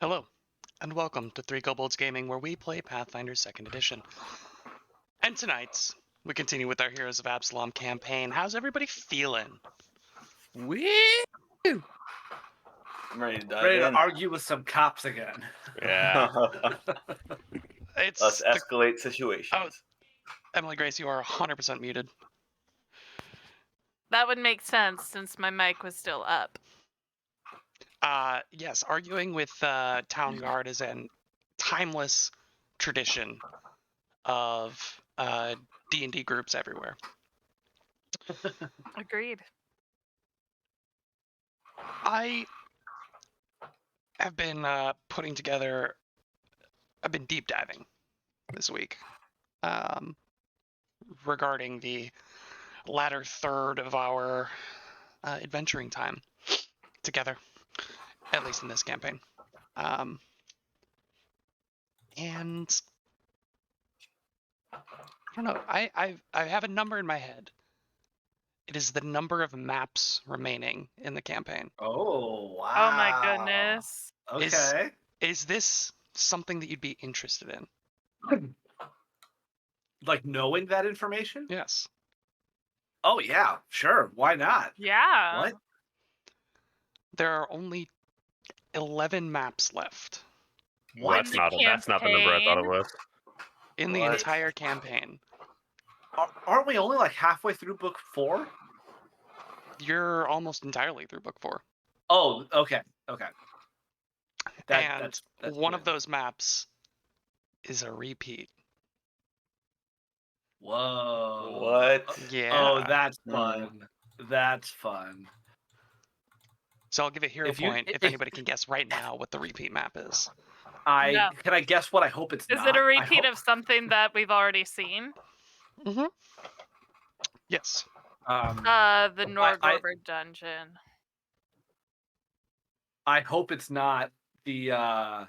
Hello, and welcome to Three Kobolds Gaming, where we play Pathfinder 2nd Edition. And tonight, we continue with our Heroes of Absalom campaign. How's everybody feeling? Woo! I'm ready to dive Ready in. to argue with some cops again. Yeah. It's Let's the- escalate situations. Oh. Emily Grace, you are 100% muted. That would make sense since my mic was still up. Yes, arguing with Town Guard is an timeless tradition of D&D groups everywhere. Agreed. I have been I've been deep diving this week regarding the latter third of our adventuring time together, at least in this campaign. And I don't know, I have a number in my head. It is the number of maps remaining in the campaign. Oh, wow. Oh my goodness. Okay. Is this something that you'd be interested in? Like knowing that information? Yes. Oh, yeah. Sure. Why not? Yeah. What? There are only 11 maps left Well, that's not the number I thought it was. in the What? entire campaign. Aren't we only like halfway through book 4? You're almost entirely through book 4. Oh, okay. Okay. And that's one good. of those maps is a repeat. Whoa. What? Yeah. Oh, that's Mm. fun. That's fun. So I'll give a hero If you- point if anybody can guess right now what the repeat map is. No. Can I guess what I hope it's Is not? it a I repeat hope- of something that we've already seen? Mm-hmm. Yes. The Norgorber dungeon. I hope it's not the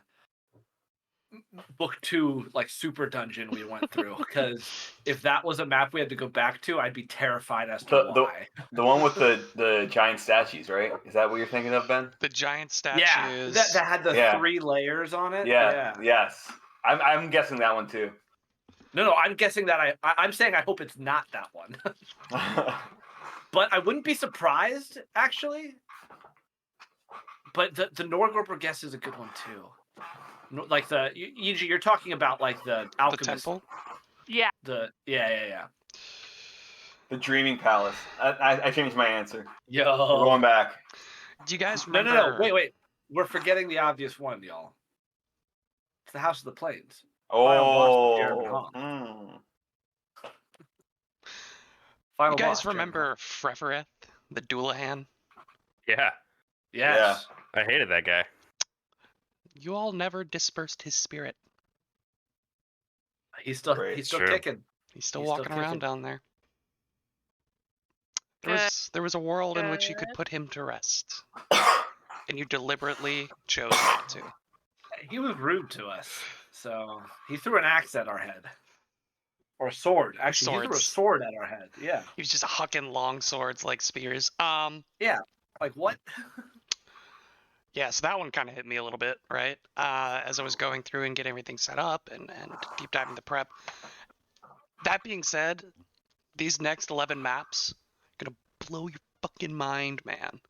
book 2 like super dungeon we went through, because if that was a map we had to go back to, I'd be terrified as to why. The one with the giant statues, right? Is that what you're thinking of, Ben? The giant statues. Yeah, that had the 3 layers on it. Yeah. Yes. I'm guessing that one too. No, I'm guessing that I'm saying I hope it's not that one. But I wouldn't be surprised, actually. But the Norgorber guess is a good one too. Like you're talking about like the The alchemist. temple. Yeah. Yeah. The Dreaming Palace. I changed my answer. Yo. We're going back. Do you guys No, remember? Wait. We're forgetting the obvious one, y'all. It's the House of the Plains. Oh. Final You guys boss, remember Frefereth, the Doulahan? Yeah, Yes. I hated that guy. You all never dispersed his spirit. He's still Great. he's still True. kicking. He's still He's still walking around kicking. down there. Good. There was a world in which you could Good. put him to rest, and you deliberately chose not to. He was rude to us, so he threw an axe at our head. Or a sword. Actually, he threw a Swords. sword at our head. Yeah. He was just hucking long swords like spears. Like what? Yeah, so that one kind of hit me a little bit, right? As I was going through and getting everything set up and deep diving the prep. That being said, these next 11 maps are gonna blow your fucking mind, man.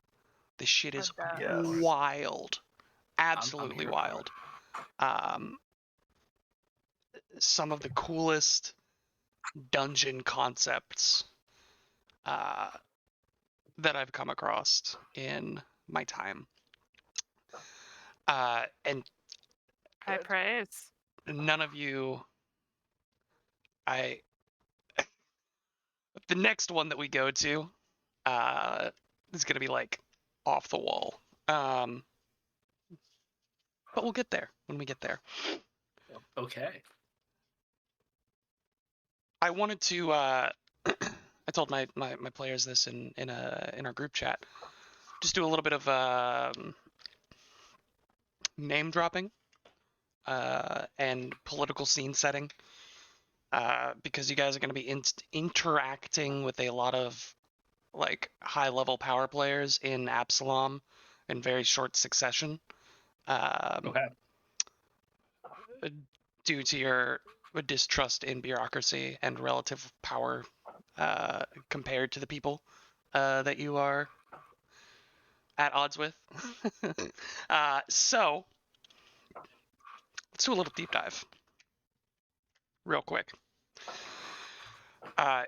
This shit is Yes. wild. Absolutely here for wild. Some of the coolest dungeon concepts that I've come across in my time. And High praise. none of you, the next one that we go to is going to be like off the wall. But we'll get there when we get there. Okay. I wanted to I told my players this in our group chat. Just do a little bit of name dropping and political scene setting, because you guys are going to be interacting with a lot of like high level power players in Absalom in very short succession. Okay. Due to your distrust in bureaucracy and relative power compared to the people that you are at odds with. So let's do a little deep dive real quick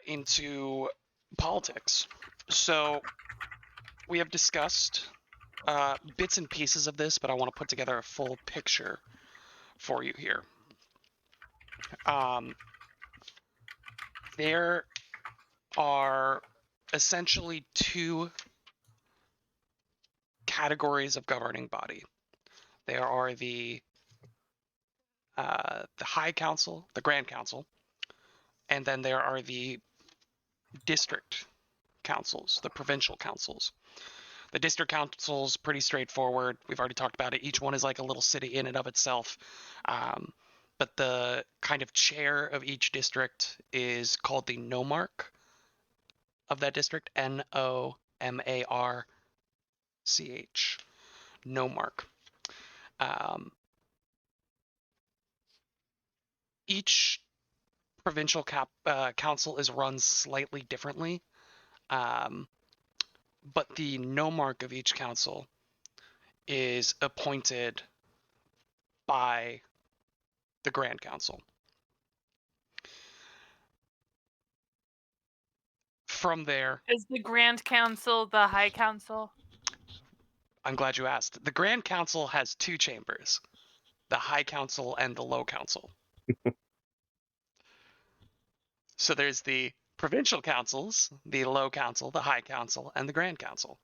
into politics. So we have discussed bits and pieces of this, but I want to put together a full picture for you here. There are essentially two categories of governing body. There are the High Council, the Grand Council, and then there are the district councils, the provincial councils. The district council's pretty straightforward. We've already talked about it. Each one is like a little city in and of itself. But the kind of chair of each district is called the nomarch of that district, Nomarch, nomarch. Each provincial council is run slightly differently, but the nomarch of each council is appointed by the Grand Council. From there, Is the Grand Council the High Council? I'm glad you asked. The Grand Council has two chambers, the High Council and the Low Council. So there's the provincial councils, the Low Council, the High Council, and the Grand Council.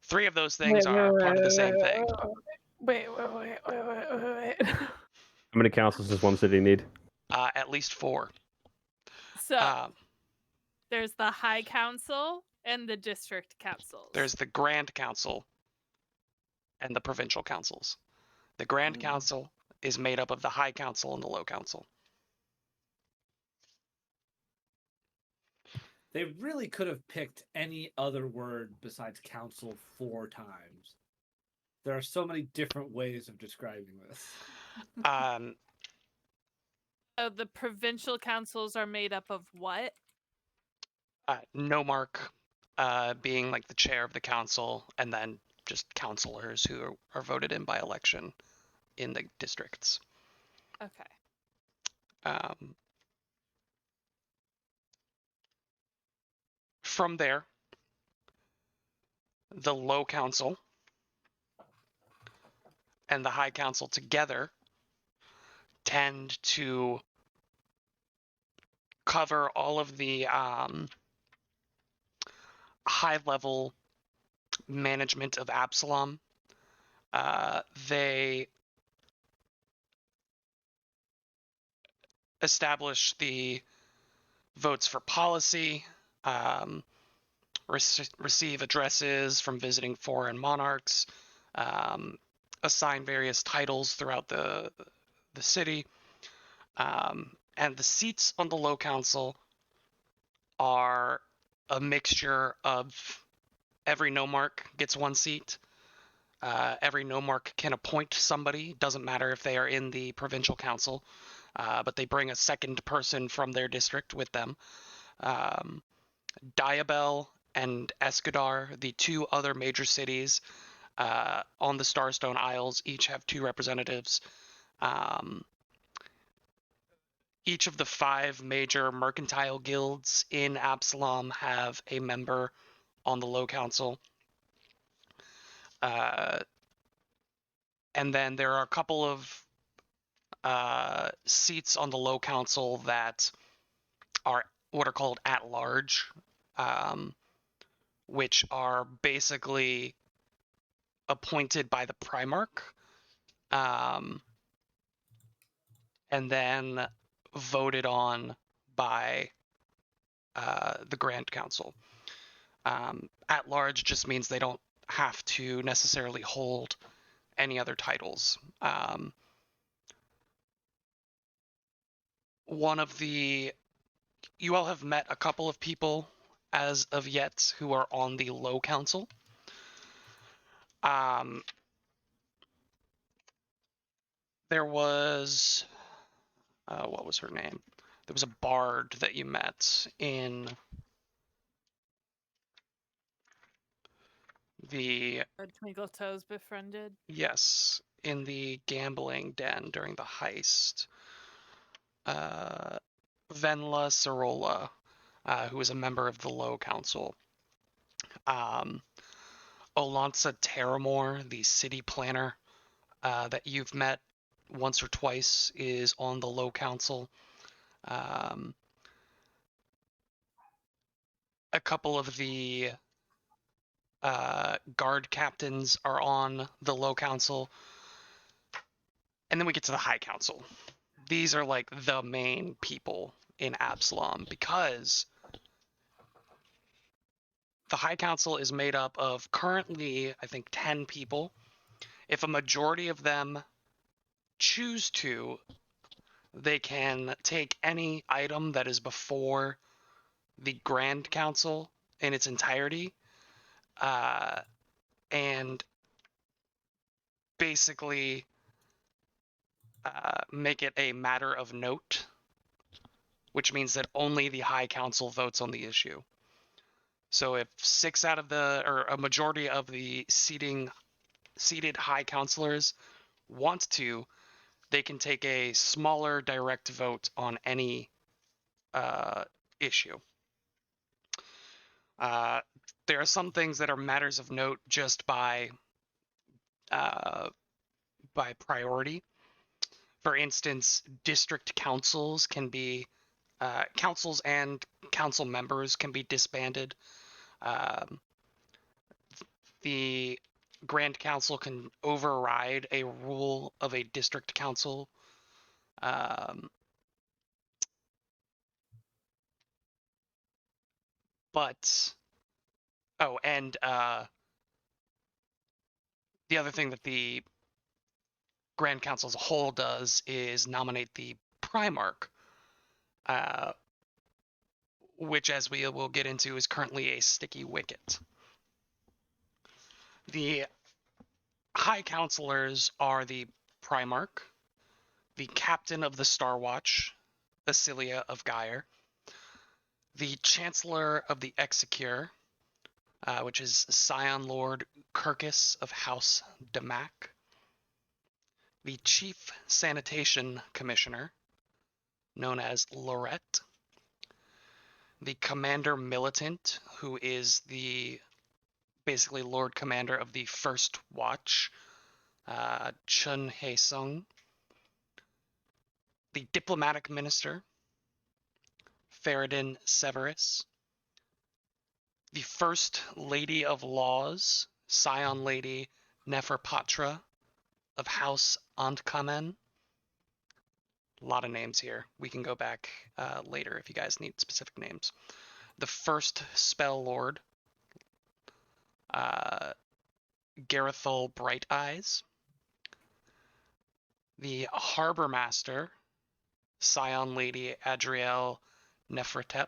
Three of those things are part of the same thing. Wait. How many councils does one city need? At least four. So there's the High Council and the district councils. There's the Grand Council and the provincial councils. The Grand Council is made up of the High Council and the Low Council. They really could have picked any other word besides council 4 times. There are so many different ways of describing this. So the provincial councils are made up of what? Nomarch being like the chair of the council, and then just councilors who are voted in by election in the districts. Okay. From there, the Low Council and the High Council together tend to cover all of the high-level management of Absalom. They establish the votes for policy, receive addresses from visiting foreign monarchs, assign various titles throughout the city, and the seats on the Low Council are a mixture of every nomarch gets 1 seat. Every nomarch can appoint somebody, doesn't matter if they are in the provincial council, but they bring a second person from their district with them. Diabel and Escadar, the 2 other major cities on the Starstone Isles, each have 2 representatives. Each of the 5 major mercantile guilds in Absalom have a member on the Low Council. And then there are a couple of seats on the Low Council that are what are called at-large, which are basically appointed by the Primarch, and then voted on by the Grand Council. At-large just means they don't have to necessarily hold any other titles. You all have met a couple of people as of yet who are on the Low Council. there was what was her name? There was a bard that you met in the Our Twinkle Toes befriended. yes, in the gambling den during the heist. Venla Sorolla, who was a member of the Low Council. Olansa Terramore, the city planner that you've met once or twice, is on the Low Council. A couple of the guard captains are on the Low Council. And then we get to the High Council. These are like the main people in Absalom because the High Council is made up of currently, I think, 10 people. If a majority of them choose to, they can take any item that is before the Grand Council in its entirety and basically make it a matter of note, which means that only the High Council votes on the issue. So if a majority of the seated High Councilors want to, they can take a smaller direct vote on any issue. There are some things that are matters of note just by priority. For instance, district councils can be councils and council members can be disbanded. The Grand Council can override a rule of a district council. The other thing that the Grand Council as a whole does is nominate the Primarch, which, as we will get into, is currently a sticky wicket. The High Councilors are the Primarch, the Captain of the Star Watch, Asilia of Gyre, the Chancellor of the Execure, which is Scion Lord Kirkus of House Damac, the Chief Sanitation Commissioner, known as Lorette, the Commander Militant, who is the basically Lord Commander of the First Watch, Chun Hae-sung, the Diplomatic Minister, Faradin Severus, the First Lady of Laws, Scion Lady Neferpatra of House Antkamen. A lot of names here. We can go back later if you guys need specific names. The First Spell Lord, Garethol Bright Eyes. The Harbor Master, Scion Lady Adriel Nefertep.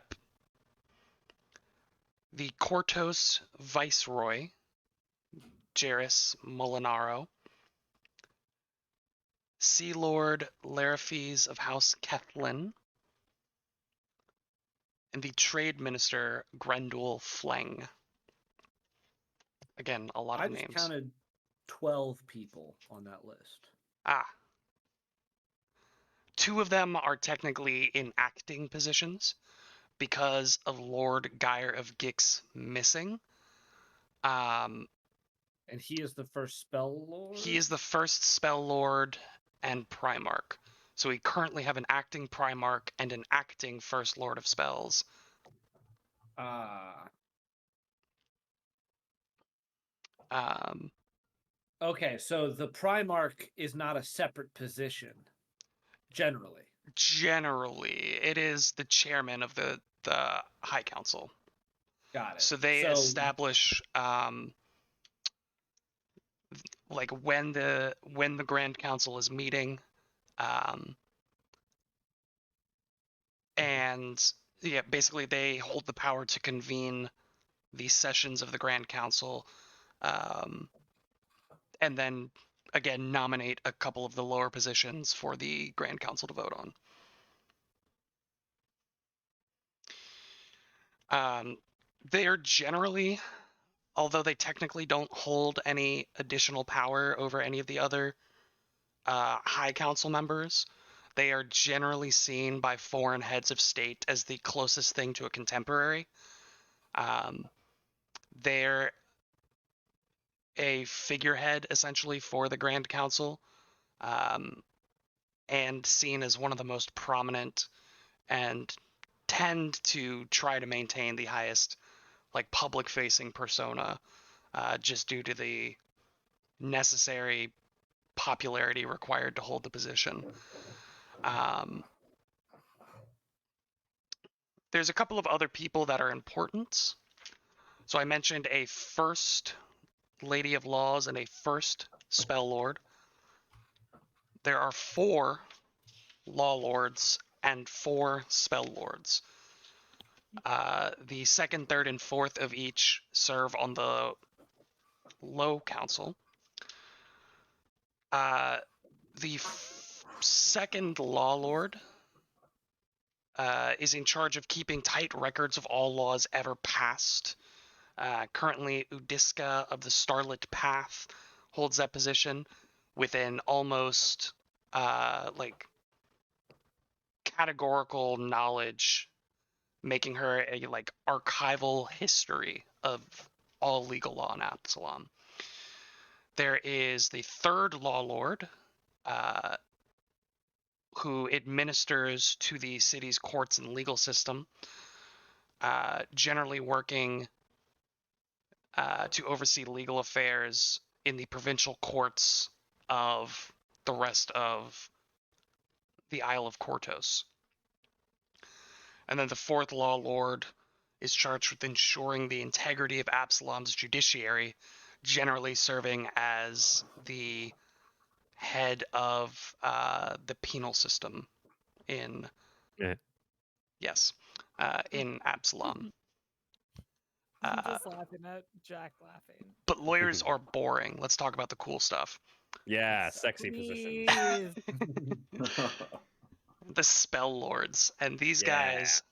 The Kortos Viceroy, Jairus Molinaro. Sea Lord Larafes of House Kethlin. And the Trade Minister Grendel Fleng. Again, a lot of names. I just counted 12 people on that list. Two of them are technically in acting positions because of Lord Gyre of Gix missing. And he is the first spell lord? He is the first spell lord and Primarch. So we currently have an acting Primarch and an acting First Lord of Spells. Okay, so the Primarch is not a separate position, generally. Generally, it is the chairman of the High Council. Got it. So they establish like when the Grand Council is meeting, and yeah, basically they hold the power to convene the sessions of the Grand Council, and then again, nominate a couple of the lower positions for the Grand Council to vote on. They are generally, although they technically don't hold any additional power over any of the other High Council members, they are generally seen by foreign heads of state as the closest thing to a contemporary. They're a figurehead, essentially, for the Grand Council, and seen as one of the most prominent, and tend to try to maintain the highest, like, public-facing persona, just due to the necessary popularity required to hold the position. There's a couple of other people that are important. So I mentioned a first Lady of Laws and a first Spell Lord. There are 4 Law Lords and 4 Spell Lords. The second, third, and fourth of each serve on the Low Council. The second Law Lord is in charge of keeping tight records of all laws ever passed. Currently, Udiska of the Starlit Path holds that position with an almost like categorical knowledge, making her a like archival history of all legal law in Absalom. There is the third Law Lord, who administers to the city's courts and legal system, generally working to oversee legal affairs in the provincial courts of the rest of the Isle of Kortos. And then the fourth Law Lord is charged with ensuring the integrity of Absalom's judiciary, generally serving as the head of the penal system in in Absalom. I'm just laughing at Jack laughing. But lawyers are boring. Let's talk about the cool stuff. Yeah, sexy position. Please. The Spell Lords, and these guys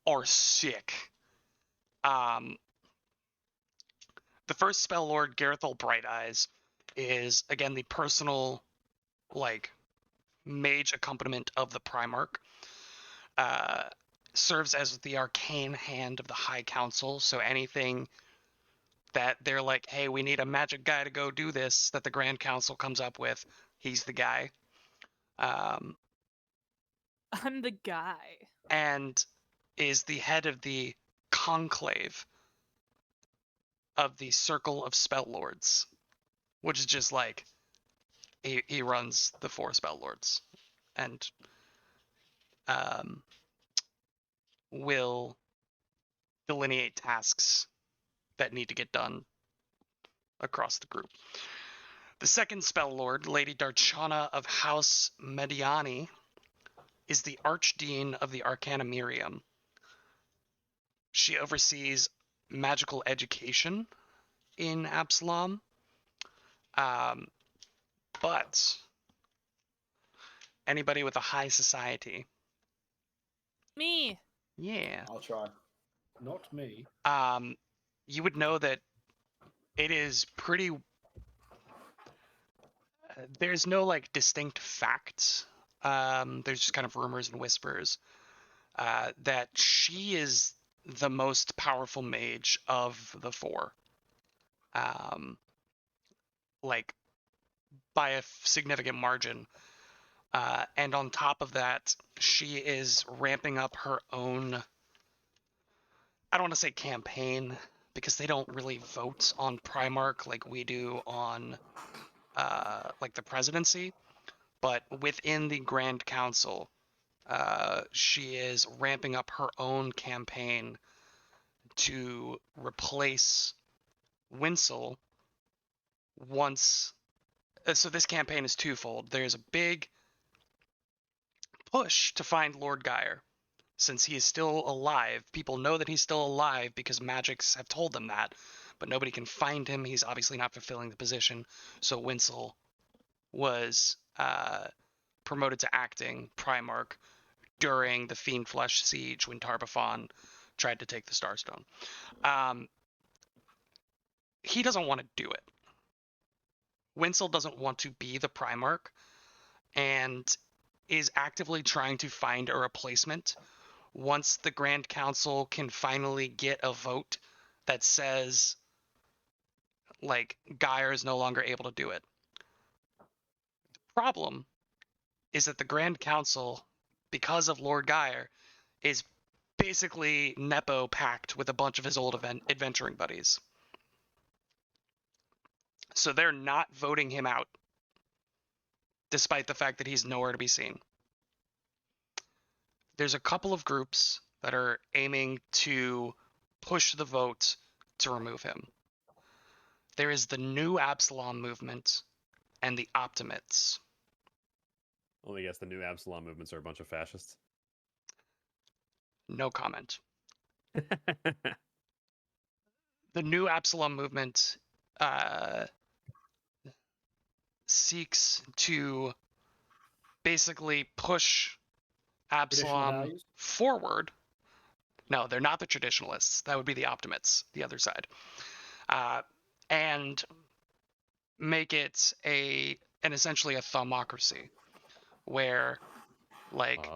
are sick. The first Spell Lord, Garethel Bright Eyes, is again the personal, like, mage accompaniment of the Primarch. Serves as the arcane hand of the High Council, so anything that they're like, hey, we need a magic guy to go do this, that the Grand Council comes up with, he's the guy. I'm the guy. And is the head of the conclave of the Circle of Spell Lords, which is just like, he runs the 4 Spell Lords, and will delineate tasks that need to get done across the group. The second Spell Lord, Lady Darchana of House Mediani, is the Archdean of the Arcana Miriam. She oversees magical education in Absalom, but anybody with a high society. Me. Yeah. I'll try. Not me. You would know that it is pretty. There's no like distinct facts. There's just kind of rumors and whispers that she is the most powerful mage of the 4. Like by a significant margin. And on top of that, she is ramping up her own, I don't want to say campaign, because they don't really vote on Primarch like we do on like the presidency, but within the Grand Council, she is ramping up her own campaign to replace Winsel once. So this campaign is twofold. There's a big push to find Lord Geyer. Since he is still alive, people know that he's still alive because magics have told them that, but nobody can find him. He's obviously not fulfilling the position, so Winsel was promoted to acting Primarch during the Fiendflesh siege when Tar-Baphon tried to take the Starstone. He doesn't want to do it. Winsel doesn't want to be the Primarch and is actively trying to find a replacement once the Grand Council can finally get a vote that says, like, Geyer is no longer able to do it. The problem is that the Grand Council, because of Lord Geyer, is basically Nepo packed with a bunch of his old adventuring buddies. So they're not voting him out, despite the fact that he's nowhere to be seen. There's a couple of groups that are aiming to push the vote to remove him. There is the New Absalom movement and the Optimates. Only guess the New Absalom movements are a bunch of fascists. No comment. The New Absalom movement seeks to basically push Traditional Absalom values? forward. No, they're not the traditionalists. That would be the Optimates, the other side. And make it an essentially a thaumacy, where like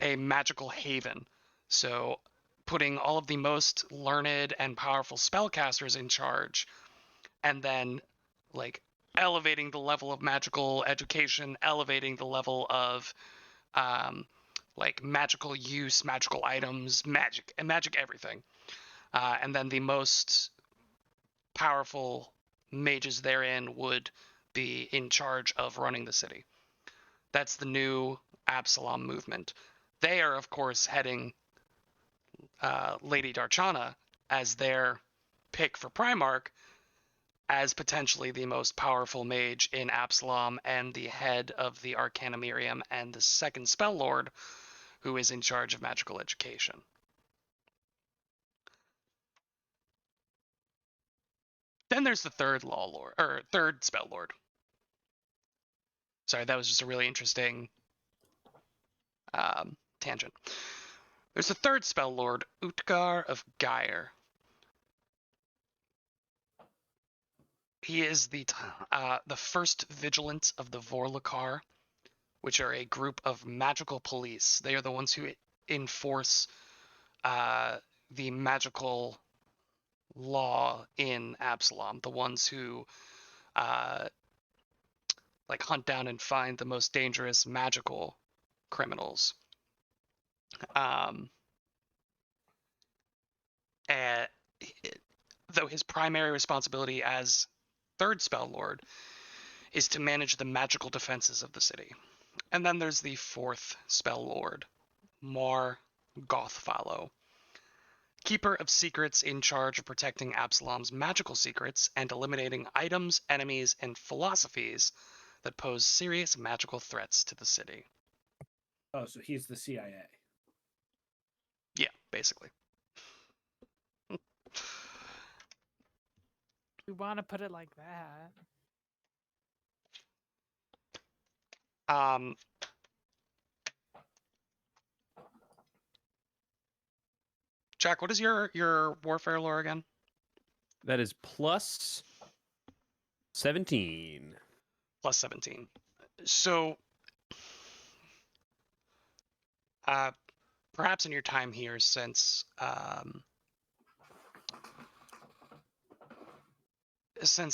a magical haven. So putting all of the most learned and powerful spellcasters in charge, and then like elevating the level of magical education, elevating the level of like magical use, magical items, magic everything. And then the most powerful mages therein would be in charge of running the city. That's the New Absalom movement. They are, of course, heading Lady Darchana as their pick for Primarch, as potentially the most powerful mage in Absalom and the head of the Arcana Miriam and the second Spell Lord, who is in charge of magical education. Then there's the third law lord, or third Spell Lord. Sorry, that was just a really interesting tangent. There's the third Spell Lord, Utgar of Geyer. He is the first vigilant of the Vorlakar, which are a group of magical police. They are the ones who enforce the magical law in Absalom. The ones who like hunt down and find the most dangerous magical criminals. And though his primary responsibility as third Spell Lord is to manage the magical defenses of the city. And then there's the fourth Spell Lord, Mar Gothfollow, keeper of secrets in charge of protecting Absalom's magical secrets and eliminating items, enemies, and philosophies that pose serious magical threats to the city. Oh, so he's the CIA. Yeah, basically. We want to put it like that. Jack, what is your warfare lore again? That is plus 17. Plus 17. So, perhaps in your time here, since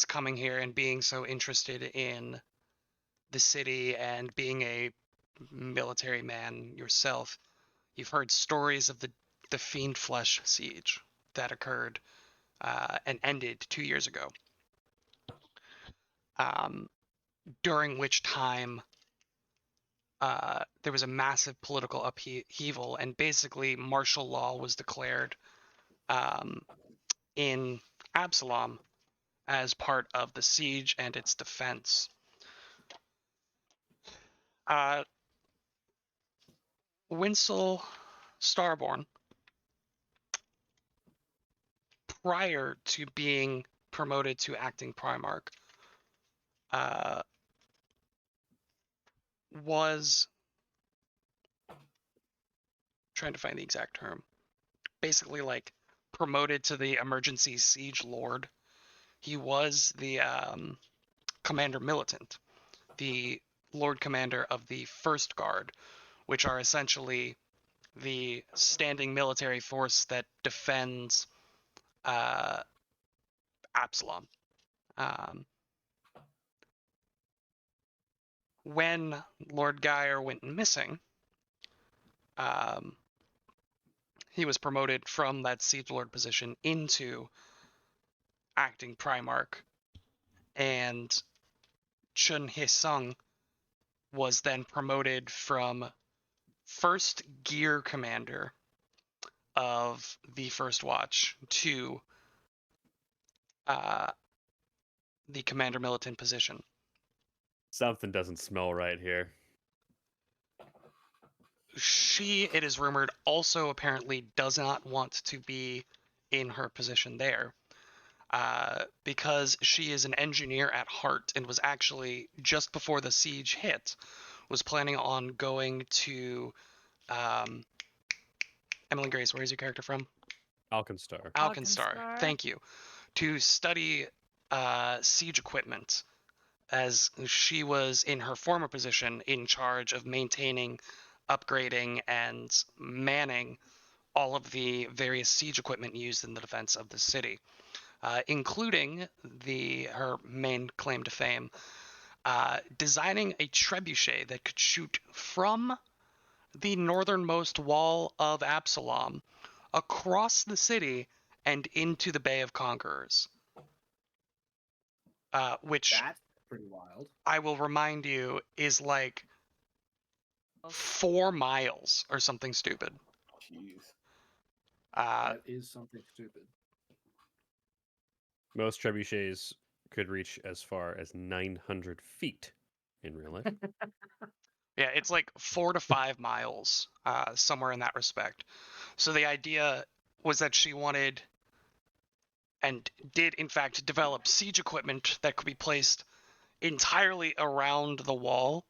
coming here and being so interested in the city and being a military man yourself, you've heard stories of the Fiendflesh siege that occurred and ended 2 years ago. During which time there was a massive political upheaval, and basically martial law was declared in Absalom as part of the siege and its defense. Winsel Starborn, prior to being promoted to acting Primarch, was trying to find the exact term. Basically, like promoted to the emergency siege lord. He was the commander militant, the lord commander of the First Guard, which are essentially the standing military force that defends Absalom. When Lord Geyer went missing, he was promoted from that siege lord position into acting Primarch, and Chun Hye-sung was then promoted from first gear commander of the First Watch to the commander militant position. Something doesn't smell right here. She, it is rumored, also apparently does not want to be in her position there, because she is an engineer at heart and was actually, just before the siege hit, was planning on going to Emily Grace, where is your character from? Alkenstar. Alkenstar. Thank you. To study siege equipment, as she was in her former position in charge of maintaining, upgrading, and manning all of the various siege equipment used in the defense of the city, including her main claim to fame, designing a trebuchet that could shoot from the northernmost wall of Absalom across the city and into the Bay of Conquerors. Which That's pretty wild. I will remind you is like 4 miles or something stupid. Jeez. That is something stupid. Most trebuchets could reach as far as 900 feet in real life. Yeah, it's like 4 to 5 miles, somewhere in that respect. So the idea was that she wanted, and did in fact develop, siege equipment that could be placed entirely around the wall,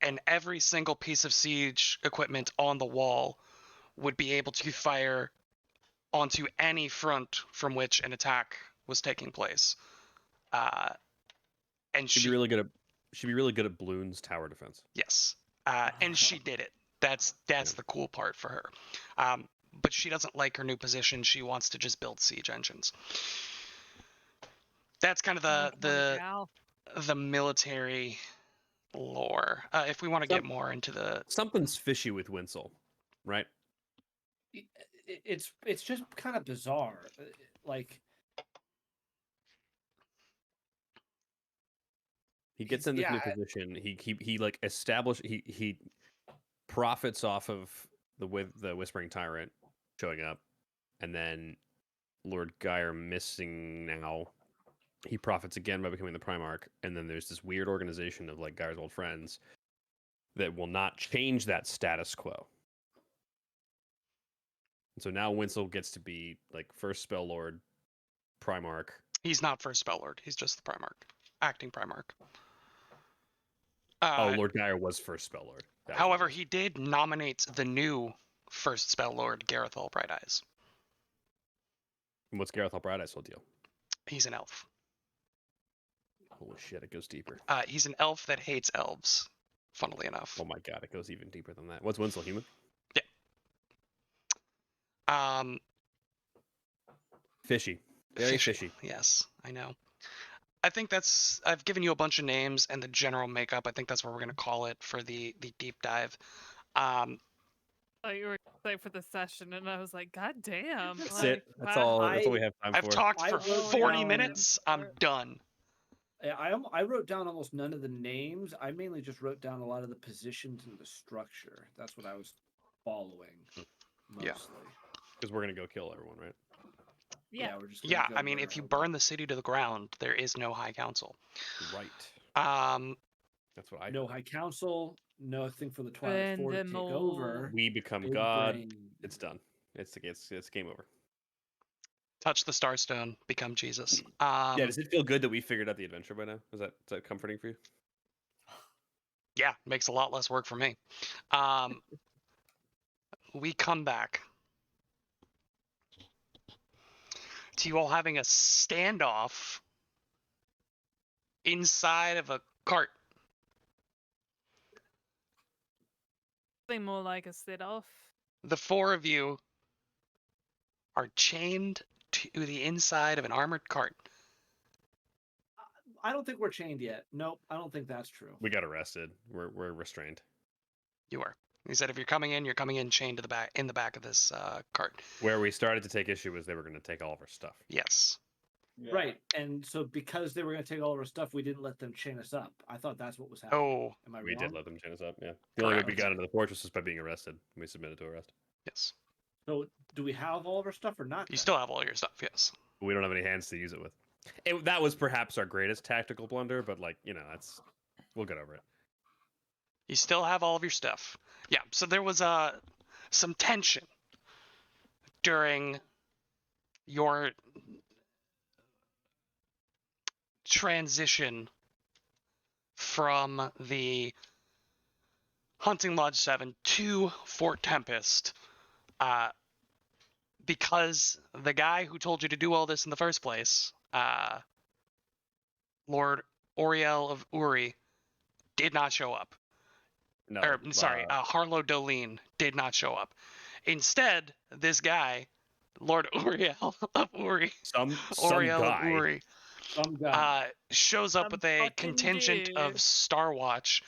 and every single piece of siege equipment on the wall would be able to fire onto any front from which an attack was taking place. And She'd be really good at Bloon's tower defense. Yes, and she did it. That's the cool part for her. But she doesn't like her new position. She wants to just build siege engines. That's kind of the military lore. If we want to get more into the Something's fishy with Winsel, right? It's just kind of bizarre. Like, he gets in this new position. He like established. He profits off of the Whispering Tyrant showing up, and then Lord Geyer missing now. He profits again by becoming the Primarch, and then there's this weird organization of like Geyer's old friends that will not change that status quo. And so now Winsel gets to be like first Spell Lord, Primarch. He's not first Spell Lord. He's just the Primarch, acting Primarch. Lord Geyer was first Spell Lord. However, he did nominate the new first Spell Lord, Garethol Bright Eyes. And what's Garethol Bright Eyes' whole deal? He's an elf. Holy shit, it goes deeper. He's an elf that hates elves, funnily enough. Oh my god, it goes even deeper than that. What's Winsel, human? Yeah. Fishy. Very fishy. Yes, I know. I think I've given you a bunch of names and the general makeup. I think that's what we're going to call it for the deep dive. Oh, you were excited for the session, and I was like, God damn. That's it. That's all we have time for. I've talked for 40 minutes. I'm done. I wrote down almost none of the names. I mainly just wrote down a lot of the positions and the structure. That's what I was following mostly. Yeah. Because we're going to go kill everyone, right? Yeah. We're just Yeah, I mean, if you burn the city to the ground, there is no High Council. Right. That's what I No High Council, nothing for the Twilight Four to take over. We become Big God. brain. It's done. It's game over. Touch the Starstone, become Jesus. Yeah, does it feel good that we figured out the adventure by now? Is that comforting for you? Yeah, makes a lot less work for me. We come back to you all having a standoff inside of a cart. Something more like a sit-off. The four of you are chained to the inside of an armored cart. I don't think we're chained yet. Nope, I don't think that's true. We got arrested. We're restrained. You are. He said if you're coming in chained to the back in the back of this cart. Where we started to take issue was they were going to take all of our stuff. Yes. Yeah. Right, and so because they were going to take all of our stuff, we didn't let them chain us up. I thought that's what was happening. Oh, Am I We wrong? did let them chain us up. Yeah. The only way we Correct. got into the fortress was by being arrested. We submitted to arrest. yes. So do we have all of our stuff or not? You then? still have all your stuff. Yes. We don't have any hands to use it with. That was perhaps our greatest tactical blunder, but that's we'll get over it. You still have all of your stuff. Yeah. So there was some tension during your transition from the Hunting Lodge 7 to Fort Tempest, because the guy who told you to do all this in the first place, Lord Oriel of Uri, did not show up. No, Harlow Dolene did not show up. Instead, this guy, Lord Oriel of Uri, some Oriel of guy. Uri, Some guy. shows up Some with a fucking contingent of dude. Star Watch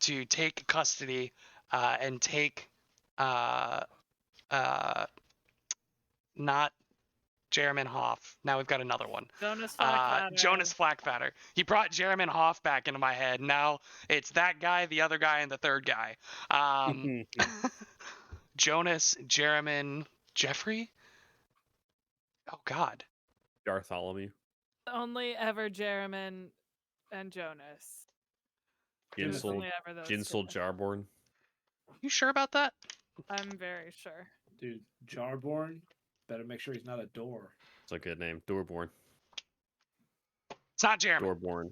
to take custody and take not Jeremy Hoff. Now we've got another one. Jonas Blackadder. Jonas Flackfatter. He brought Jeremy Hoff back into my head. Now it's that guy, the other guy, and the third guy. Jonas, Jeremy, Jeffrey. Oh God. Bartholomew. Only ever Jeremy and Jonas. There's Ginsel, only ever those Ginsel two. Jarborn. You sure about that? I'm very sure. Dude, Jarborn, better make sure he's not a door. It's a good name. Dorborn. It's not Jeremy. Dorborn.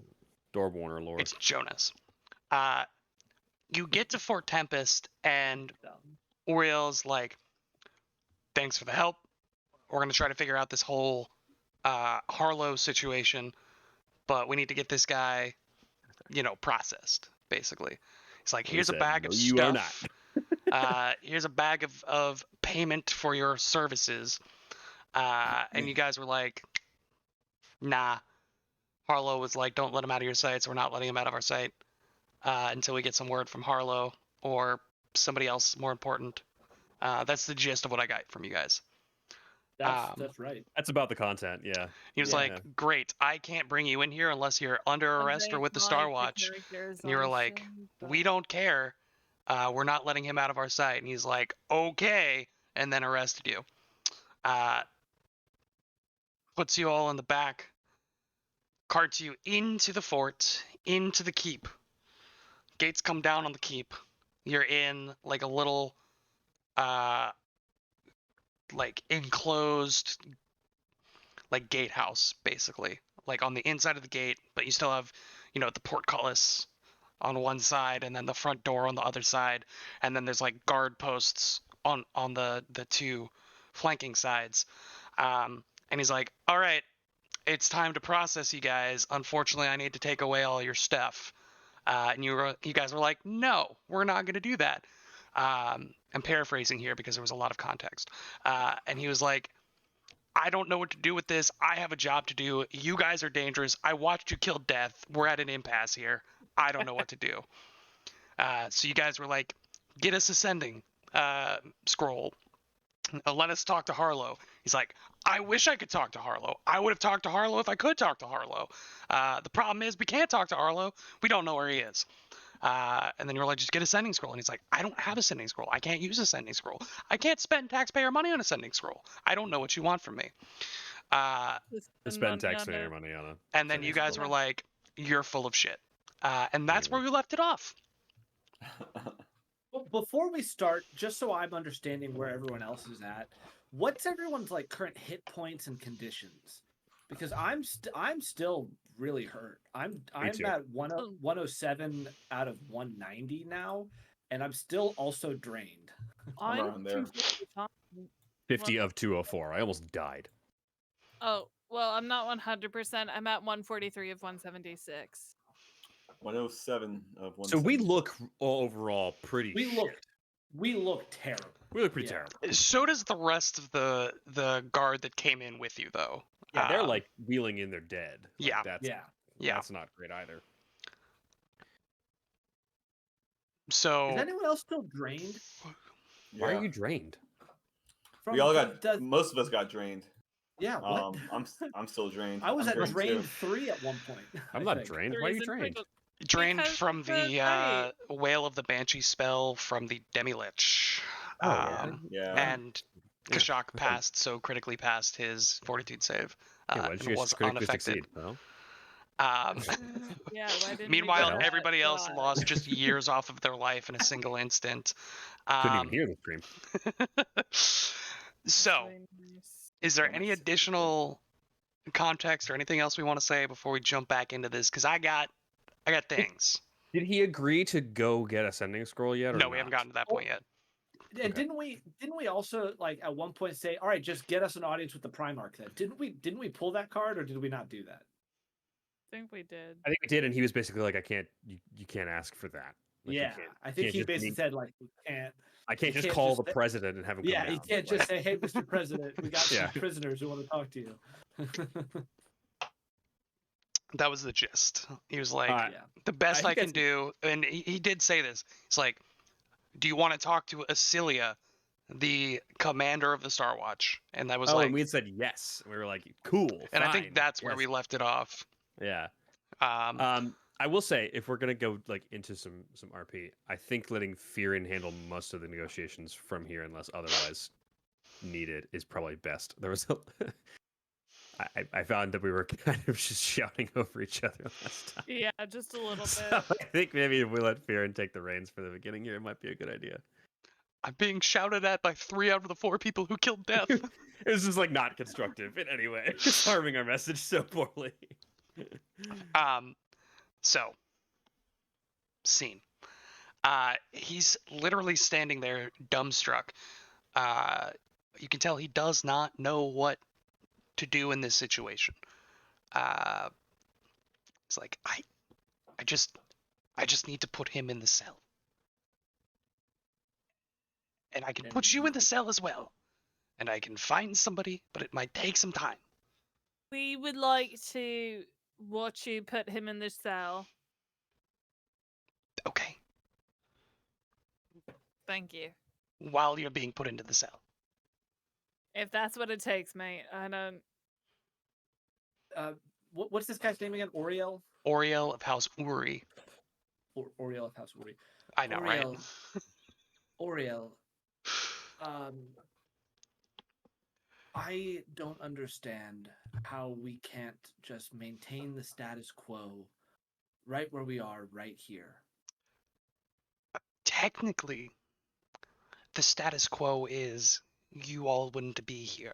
Dorborn or Lord. It's Jonas. You get to Fort Tempest, and Dumb. Oriel's like, thanks for the help. We're going to try to figure out this whole Harlow situation, but we need to get this guy, processed, basically. He's like, We here's a said, bag "No, of you are stuff. Here's a bag of payment for your services. And you guys were like, nah. Harlow was like, don't let him out of your sight, so we're not letting him out of our sight until we get some word from Harlow or somebody else more important. That's the gist of what I got from you guys. That's right. That's about the content, yeah. He was Yeah. like, great, I can't bring you in here unless you're under arrest or with the Star Watch. And you were like, we don't care. We're not letting him out of our sight. And he's like, okay, and then arrested you. Puts you all in the back, carts you into the fort, into the keep. Gates come down on the keep. You're in like a little enclosed gatehouse, basically, like on the inside of the gate, but you still have the portcullis on one side and then the front door on the other side, and then there's like guard posts on the two flanking sides. And he's like, all right, it's time to process you guys. Unfortunately, I need to take away all your stuff. And you guys were like, no, we're not going to do that. I'm paraphrasing here because there was a lot of context. And he was like, I don't know what to do with this. I have a job to do. You guys are dangerous. I watched you kill Death. We're at an impasse here. I don't know what to do. So you guys were like, get us a sending scroll. Let us talk to Harlow. He's like, I wish I could talk to Harlow. I would have talked to Harlow if I could talk to Harlow. The problem is we can't talk to Harlow. We don't know where he is. And then you were like, just get a sending scroll. And he's like, I don't have a sending scroll. I can't use a sending scroll. I can't spend taxpayer money on a sending scroll. I don't know what you want from me. To spend taxpayer money on it. And then you guys were like, you're full of shit. And that's where we left it off. Well, before we start, just so I'm understanding where everyone else is at, what's everyone's like current hit points and conditions? Because I'm still really hurt. I'm too. at 107 out of 190 now, and I'm still also drained. I'm around there. 245. 50 of 204. I almost died. Oh, well, I'm not 100%. I'm at 143 of 176. 107 of 1. So we look overall pretty. We look terrible. We look pretty Yeah. terrible. So does the rest of the guard that came in with you, though. Yeah, they're Um, like wheeling in their dead. Like, Yeah. that's, Yeah. Yeah. that's not great either. So Is anyone else still drained? Why Yeah. are you drained? We all got. Does- Most of us got drained. yeah. What? I'm still drained. I was I'm at drained too. 3 at one point. I'm I not think. drained. The Why are you reason for drained? the- drained because from the the fight. Whale of the Banshee spell from the Demi-Lich. Oh, yeah. Yeah. And Yeah. Kashak passed, so critically passed his Fortitude save. Yeah, why did and you guys was just critically unaffected. succeed? Well, Yeah, why didn't we Meanwhile, do that? everybody else God. lost just years off of their life in a single instant. couldn't even hear the scream. So, Really nice. is there Oh, any that's- additional context or anything else we want to say before we jump back into this? Because I got things. Did he agree to go get a sending scroll yet? Or No, we haven't not? gotten to that point yet. And Okay. didn't we also like at one point say, all right, just get us an audience with the Primarch then? Didn't we pull that card or did we not do that? I think we did. I think we did, and he was basically like, "I can't. You can't ask for that." Like, you yeah. can't- I think can't he just basically meet- said like we can't I can't you just can't call just the say- president and have him come yeah, down. he can't Like, just say, hey, Mr. President, we got Yeah. some prisoners who want to talk to you. That was the gist. He was like, yeah. the best he I can gets- do, and he did say this. It's like, do you want to talk to Asilia, the commander of the Star Watch? And that was oh, like, and we had said yes. We were like, "Cool." and I fine, think that's where yes." we left it off. Yeah. Um, I will say, if we're gonna go like into some RP, I think letting Fearin handle most of the negotiations from here, unless otherwise needed, is probably best. There was I found that we were kind of just shouting over each other last time. Yeah, just a little So bit. I think maybe if we let Fearin take the reins for the beginning here, it might be a good idea. I'm being shouted at by 3 out of the 4 people who killed Death. It was just like not constructive in any way. Just harming our message so poorly. So, scene. He's literally standing there, dumbstruck. You can tell he does not know what to do in this situation. It's like I just need to put him in the cell, and I can put you in the cell as well, and I can find somebody, but it might take some time. We would like to watch you put him in the cell. Okay, Thank you. while you're being put into the cell. If that's what it takes, mate. I don't. What's this guy's name again? Oriel? Oriel of House Uri. Oriel of House Uri. I know, right? Oriel. I don't understand how we can't just maintain the status quo right where we are right here. Technically, the status quo is you all wouldn't be here.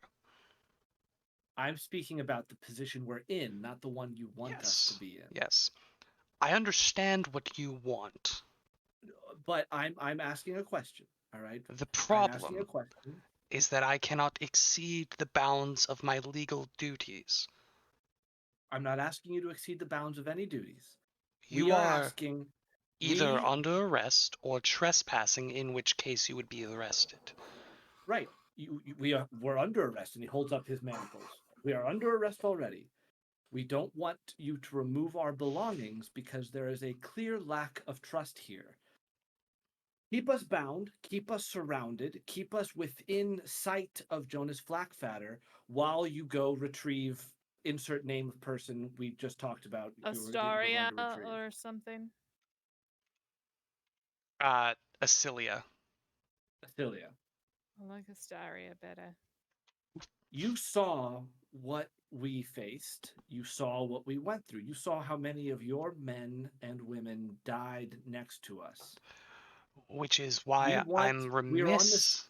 I'm speaking about the position we're in, not the one you want us to be in. Yes. I understand what you want. But I'm asking a question, all right? The I'm asking problem a question. is that I cannot exceed the bounds of my legal duties. I'm not asking you to exceed the bounds of any duties. You we are asking either we- under arrest or trespassing, in which case you would be arrested. right. We're under arrest, and he holds up his manacles. We are under arrest already. We don't want you to remove our belongings because there is a clear lack of trust here. Keep us bound, keep us surrounded, keep us within sight of Jonas Flackfatter while you go retrieve insert name of person we just talked about. you were going Astaria to retrieve. or something. Asilia. Astilia. I like Astaria better. You saw what we faced. You saw what we went through. You saw how many of your men and women died next to us. Which is why We want- I'm we are on remiss. this-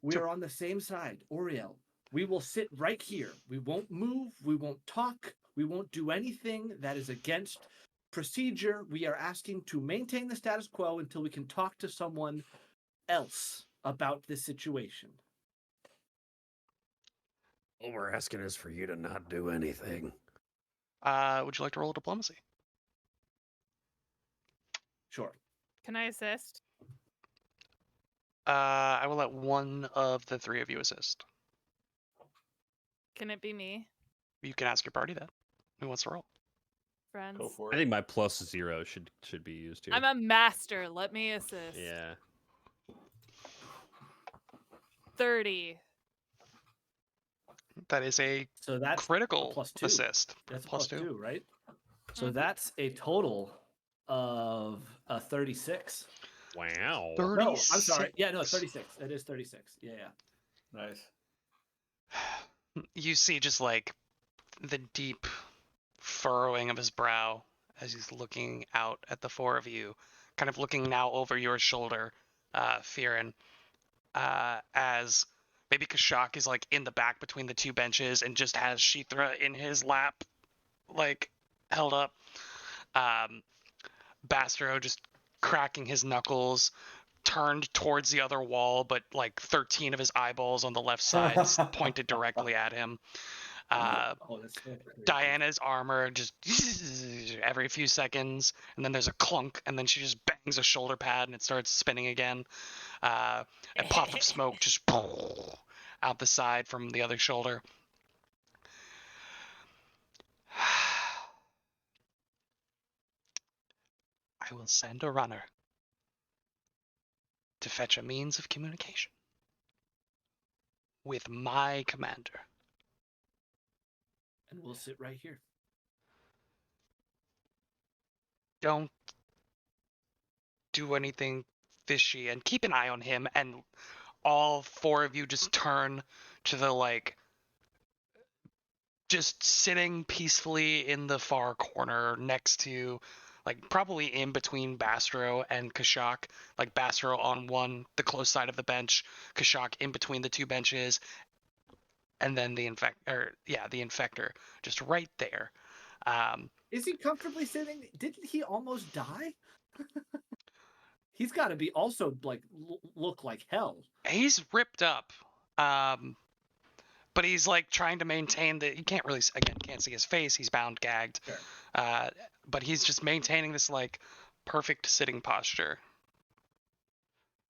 We are on the same side, Oriel. We will sit right here. We won't move. We won't talk. We won't do anything that is against procedure. We are asking to maintain the status quo until we can talk to someone else about this situation. All we're asking is for you to not do anything. Would you like to roll diplomacy? Sure. Can I assist? I will let one of the three of you assist. Can it be me? You can ask your party that. Who wants to roll? Friends. Go for I it. think my +0 should be used here. I'm a master. Let me assist. Yeah. 30. That is a So that's critical +2. assist. That's a Plus +2, right? So Mhm. that's a total of 36. Wow. No, I'm sorry. Yeah, no, 36. It is 36. Yeah. Nice. You see just like the deep furrowing of his brow as he's looking out at the four of you, kind of looking now over your shoulder, Fearin, as maybe Kashak is like in the back between the two benches and just has Shithra in his lap, like held up. Bastro just cracking his knuckles, turned towards the other wall, but like 13 of his eyeballs on the left side pointed directly at him. Oh, that's so crazy. Diana's armor just every few seconds, and then there's a clunk, and then she just bangs a shoulder pad and it starts spinning again. A puff of smoke just out the side from the other shoulder. I will send a runner to fetch a means of communication with my commander. And we'll sit right here. Don't do anything fishy and keep an eye on him. And all four of you just turn to the like just sitting peacefully in the far corner next to like probably in between Bastro and Kashak, like Bastro on the close side of the bench, Kashak in between the two benches, and then the infector just right there. Is he comfortably sitting? Didn't he almost die? He's got to be also like look like hell. He's ripped up, but he's like trying to maintain you can't really can't see his face. He's bound, gagged, Sure. but he's just maintaining this like perfect sitting posture,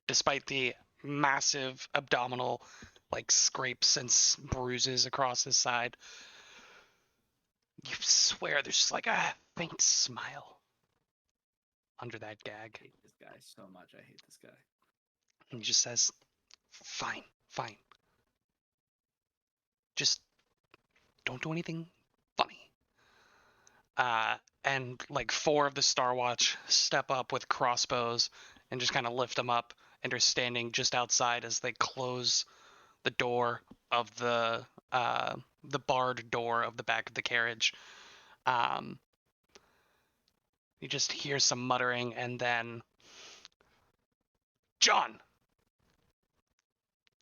despite the massive abdominal like scrapes and bruises across his side. You swear there's just like a faint smile under that gag. I hate this guy so much. I hate this guy. And he just says, fine. Just don't do anything funny. And like four of the Star Watch step up with crossbows and just kind of lift them up and are standing just outside as they close the door of the barred door of the back of the carriage. You just hear some muttering, and then John,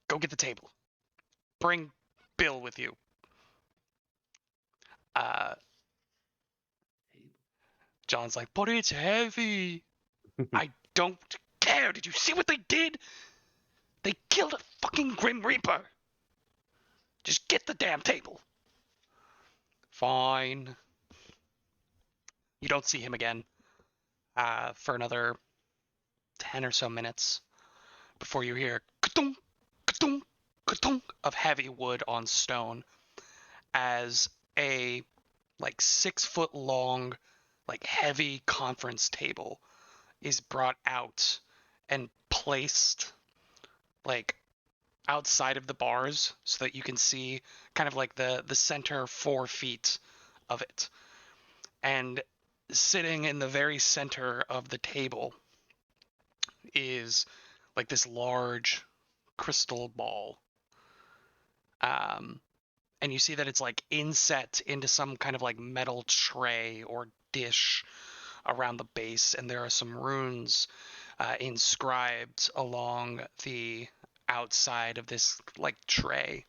go get the table. Bring Bill with you. John's like, but it's heavy. I don't care. Did you see what they did? They killed a fucking Grim Reaper. Just get the damn table. Fine. You don't see him again for another 10 or so minutes before you hear ka-tunk, ka-tunk, ka-tunk of heavy wood on stone as a like 6 foot long like heavy conference table is brought out and placed like outside of the bars so that you can see kind of like the center 4 feet of it. And sitting in the very center of the table is like this large crystal ball. And you see that it's like inset into some kind of like metal tray or dish around the base, and there are some runes inscribed along the outside of this like tray.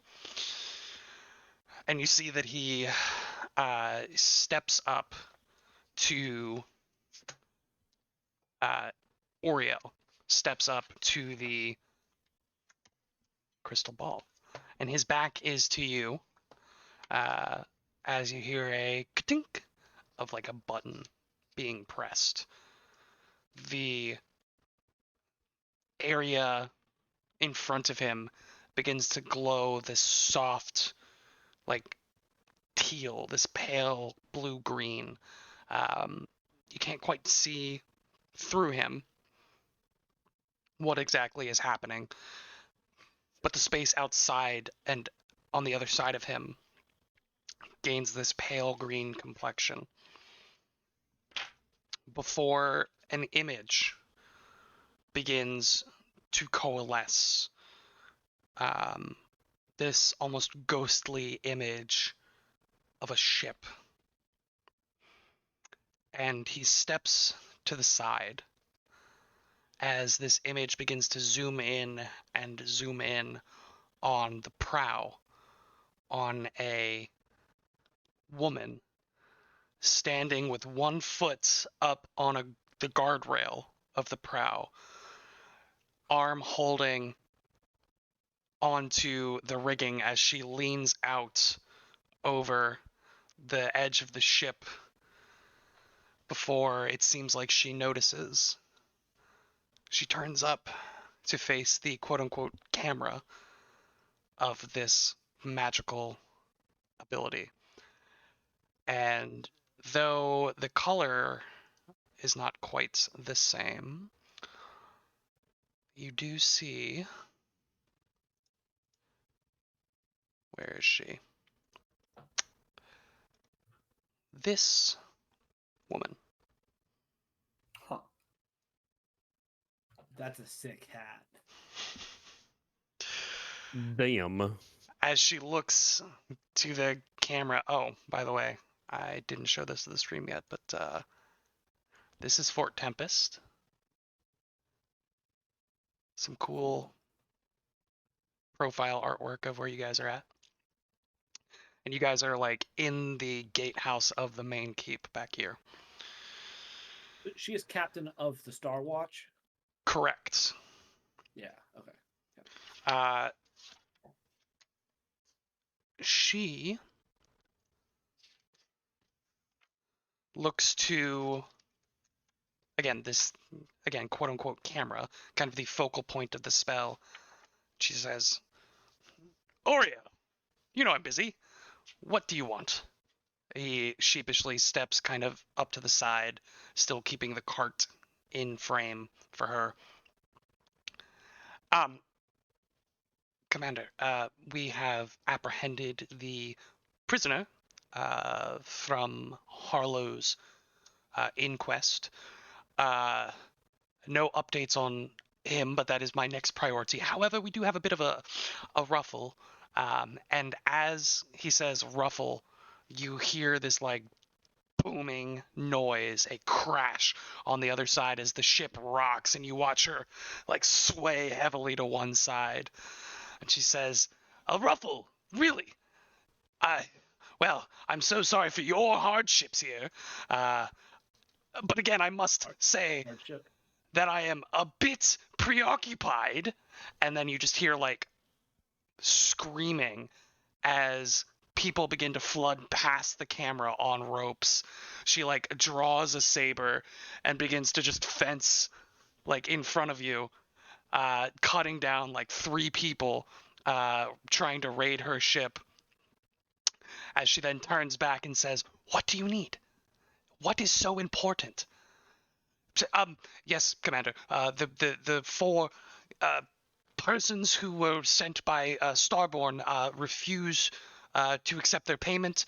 And you see that he steps up to Oriel steps up to the crystal ball, and his back is to you. As you hear a ka-tink of like a button being pressed. The area in front of him begins to glow this soft, like teal, this pale blue-green. You can't quite see through him what exactly is happening, but the space outside and on the other side of him gains this pale green complexion before an image begins to coalesce. This almost ghostly image of a ship. And he steps to the side as this image begins to zoom in on the prow, on a woman standing with one foot up on the guardrail of the prow, arm holding onto the rigging as she leans out over the edge of the ship before it seems like she notices. She turns up to face the quote-unquote camera of this magical ability. And though the color is not quite the same, you do see... Where is she? This woman. Huh. That's a sick hat. Damn. As she looks to the camera. Oh, by the way, I didn't show this to the stream yet, but this is Fort Tempest. Some cool profile artwork of where you guys are at. And you guys are like in the gatehouse of the main keep back here. She is captain of the Star Watch. Correct. Yeah. Okay. She looks to, this quote unquote camera, kind of the focal point of the spell. She says, Oreo, you know I'm busy. What do you want? He sheepishly steps kind of up to the side, still keeping the cart in frame for her. Commander, we have apprehended the prisoner from Harlow's inquest. No updates on him, but that is my next priority. However, we do have a bit of a ruffle. And as he says ruffle, you hear this like booming noise, a crash on the other side as the ship rocks, and you watch her like sway heavily to one side. And she says, "A ruffle? Really? Well, I'm so sorry for your hardships here. But again, I must say that I am a bit preoccupied." And then you just hear like screaming as people begin to flood past the camera on ropes. She like draws a saber and begins to just fence like in front of you, cutting down like 3 people trying to raid her ship. As she then turns back and says, "What do you need? What is so important?" Yes, Commander. The 4 persons who were sent by Starborn refuse to accept their payment.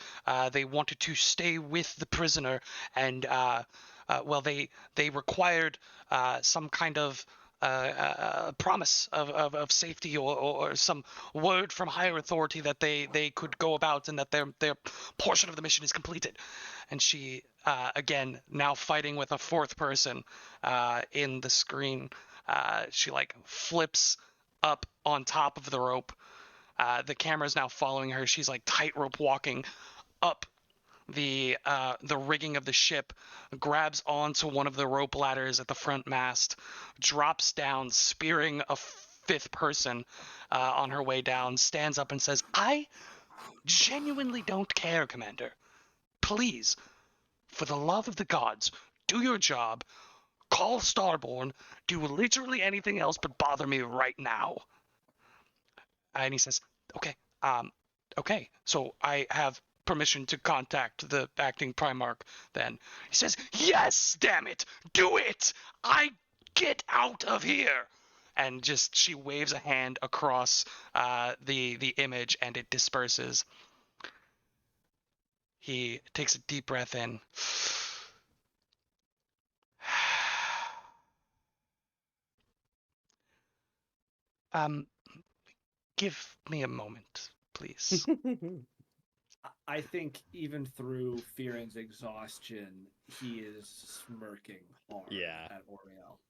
They wanted to stay with the prisoner, and they required some kind of promise of safety or some word from higher authority that they could go about and that their portion of the mission is completed. And she again, now fighting with a 4th person in the screen, she like flips up on top of the rope. The camera's now following her. She's like tightrope walking up the rigging of the ship, grabs onto one of the rope ladders at the front mast, drops down, spearing a fifth person on her way down, stands up and says, "I genuinely don't care, Commander. Please, for the love of the gods, do your job, call Starborn, do literally anything else but bother me right now." And he says, "Okay, okay, so I have permission to contact the acting Primarch then." He says, "Yes, damn it, do it! I get out of here!" And just she waves a hand across the image and it disperses. He takes a deep breath in. Give me a moment, please. I think even through Fearon's exhaustion, he is smirking hard Yeah. at Oriel.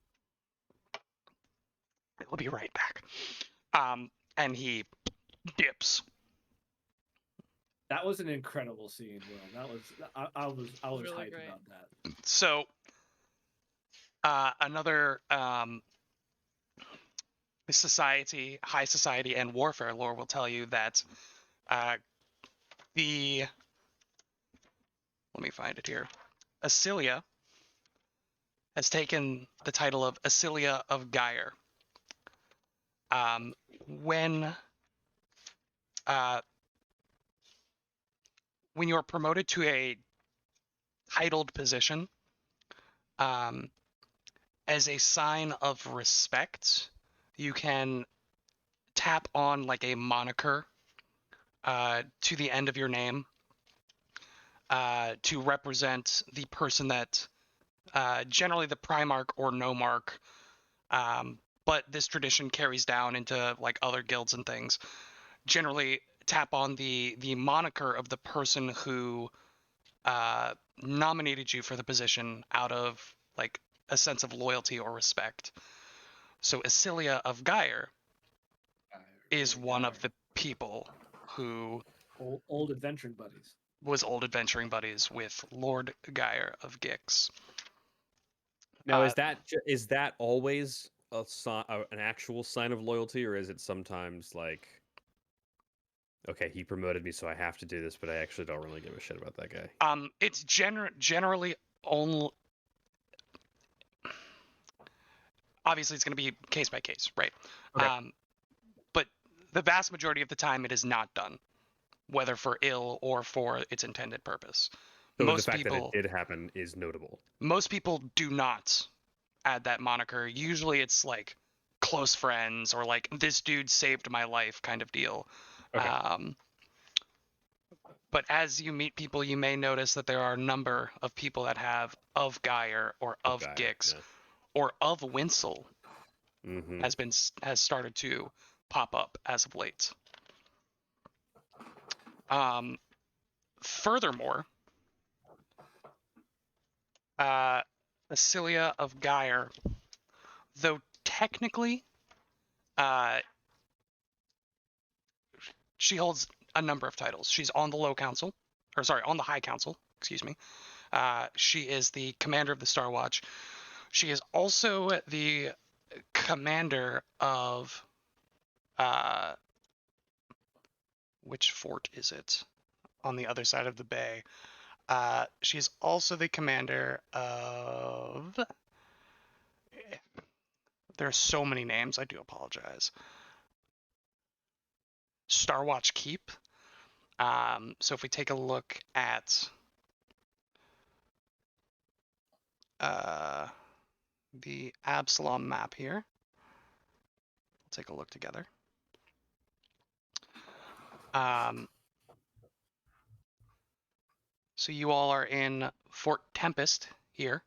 I'll be right back. And he dips. That was an incredible scene, Will. That was I was Really hyped great. about that. So, another high society, and warfare lore will tell you that let me find it here. Acilia has taken the title of Acilia of Gyre. When you're promoted to a titled position, as a sign of respect, you can tap on like a moniker to the end of your name to represent the person that generally the Primarch or Nomarch, but this tradition carries down into like other guilds and things. Generally tap on the moniker of the person who nominated you for the position out of like a sense of loyalty or respect. So Acilia of Gyre is one of the people who old adventuring buddies. Was old adventuring buddies with Lord Gyre of Gix. Now, is that always an actual sign of loyalty, or is it sometimes like, okay, he promoted me, so I have to do this, but I actually don't really give a shit about that guy? It's generally only. Obviously, it's going to be case by case, right? Okay. But the vast majority of the time, it is not done, whether for ill or for its intended purpose. So the fact that it did happen is notable. Most people do not add that moniker. Usually, it's like close friends or like this dude saved my life kind of deal. Okay. But as you meet people, you may notice that there are a number of people that have of Gyre or of Gix or of Winsel has started to pop up as of late. Furthermore, Acilia of Gyre, though technically she holds a number of titles. She's on the on the High Council, excuse me. She is the commander of the Star Watch. She is also the commander of which fort is it? On the other side of the bay. She's also the commander of. There are so many names. I do apologize. Starwatch Keep. So if we take a look at the Absalom map here, we'll take a look together. So you all are in Fort Tempest here.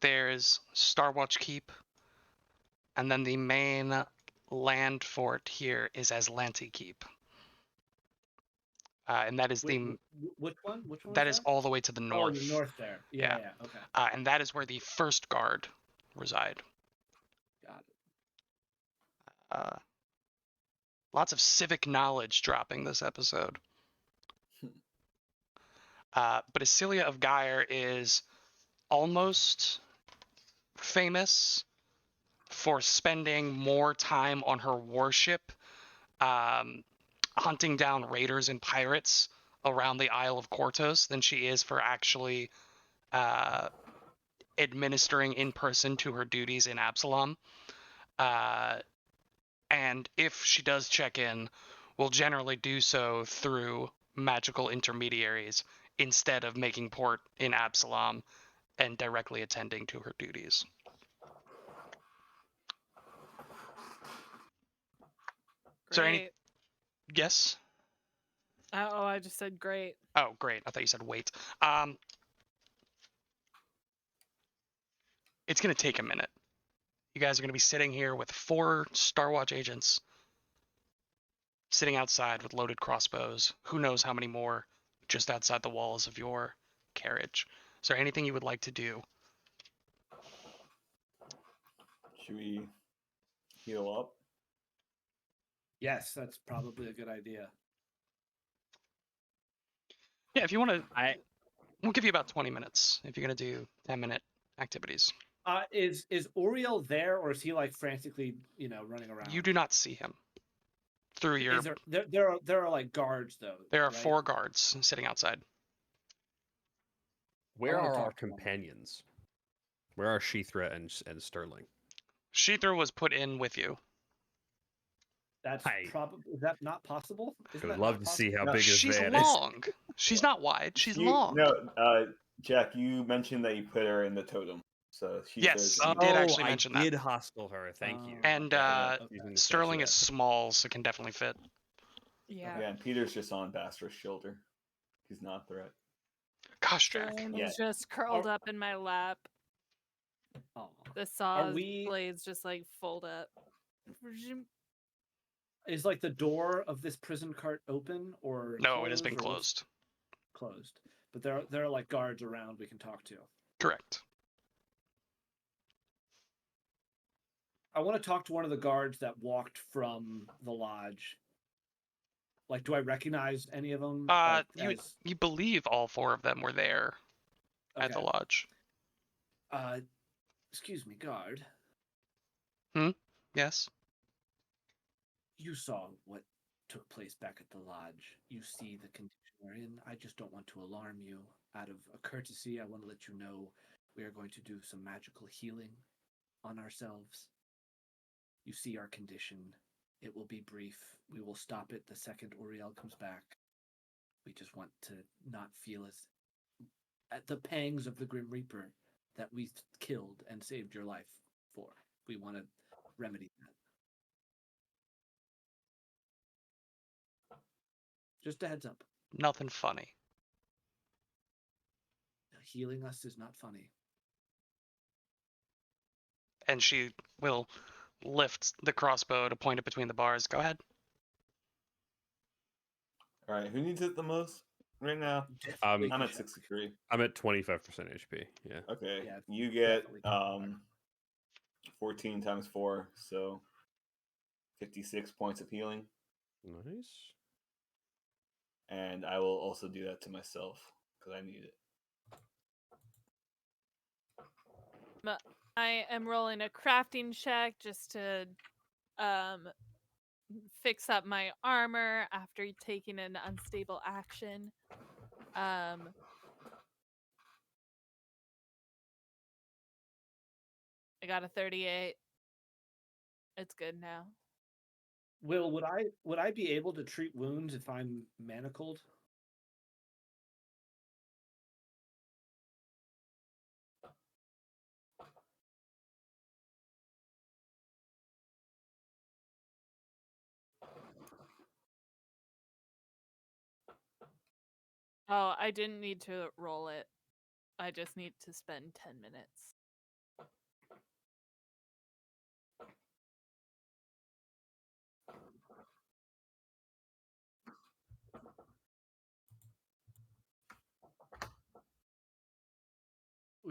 There's Starwatch Keep, and then the main land fort here is Aslanti Keep. And that is which one? Which one? That is all the way to the north. Oh, the north there. Yeah. Okay. And that is where the First Guard reside. Got it. Lots of civic knowledge dropping this episode. But Isilia of Gyre is almost famous for spending more time on her warship, hunting down raiders and pirates around the Isle of Kortos than she is for actually administering in person to her duties in Absalom. And if she does check in, will generally do so through magical intermediaries instead of making port in Absalom and directly attending to her duties. Is there any- Great. Yes? Oh, I just said great. Oh, great. I thought you said wait. It's going to take a minute. You guys are going to be sitting here with 4 Starwatch agents sitting outside with loaded crossbows. Who knows how many more just outside the walls of your carriage. Is there anything you would like to do? Should we heal up? Yes, that's probably a good idea. Yeah, if you want to, we'll give you about 20 minutes if you're going to do 10-minute activities. Is Oriel there, or is he like frantically, running around? You do not see him through your. Is there are like guards though? There are right? 4 guards sitting outside. Where wanna are our talk to them. companions? Where are Sheethra and Sterling? Sheethra was put in with you. That's Hi. probably, is that not possible? I Isn't would that love not to see how No, big his She's van is. long. She's not wide. She's long. No, Jack, you mentioned that you put her in the totem. So she Yes. says You did actually mention that. I did hostel her. Thank you. And Using the Sterling is statuette. small, so can definitely fit. Yeah. Yeah, and Peter's just on Bastra's shoulder. He's not a threat. Gosh, Jack. Sterling Yeah. is just curled up in my lap. Oh. The saw we- blades just like fold up. Is like the door of this prison cart open or No, it has been closed, or what's- closed. Closed. But there are like guards around we can talk to. Correct. I want to talk to one of the guards that walked from the lodge. Like, do I recognize any of them? You believe all 4 of them were there at the Okay. lodge. Excuse me, guard. Yes. You saw what took place back at the lodge. You see the condition we're in. I just don't want to alarm you. Out of a courtesy, I want to let you know we are going to do some magical healing on ourselves. You see our condition. It will be brief. We will stop it the second Oriel comes back. We just want to not feel as at the pangs of the Grim Reaper that we killed and saved your life for. We want to remedy that. Just a heads up. Nothing funny. Healing us is not funny. And she will lift the crossbow to point it between the bars. Go ahead. All right, who needs it the most right now? Definitely I'm at Kashak. 63. I'm at 25% HP. Yeah. Okay, Yeah, you get definitely. 14 times 4, so 56 points of healing, Nice. and I will also do that to myself because I need it. I am rolling a crafting check just to fix up my armor after taking an unstable action. I got a 38. It's good now. Will, would I be able to treat wounds if I'm manacled? Oh, I didn't need to roll it. I just need to spend 10 minutes.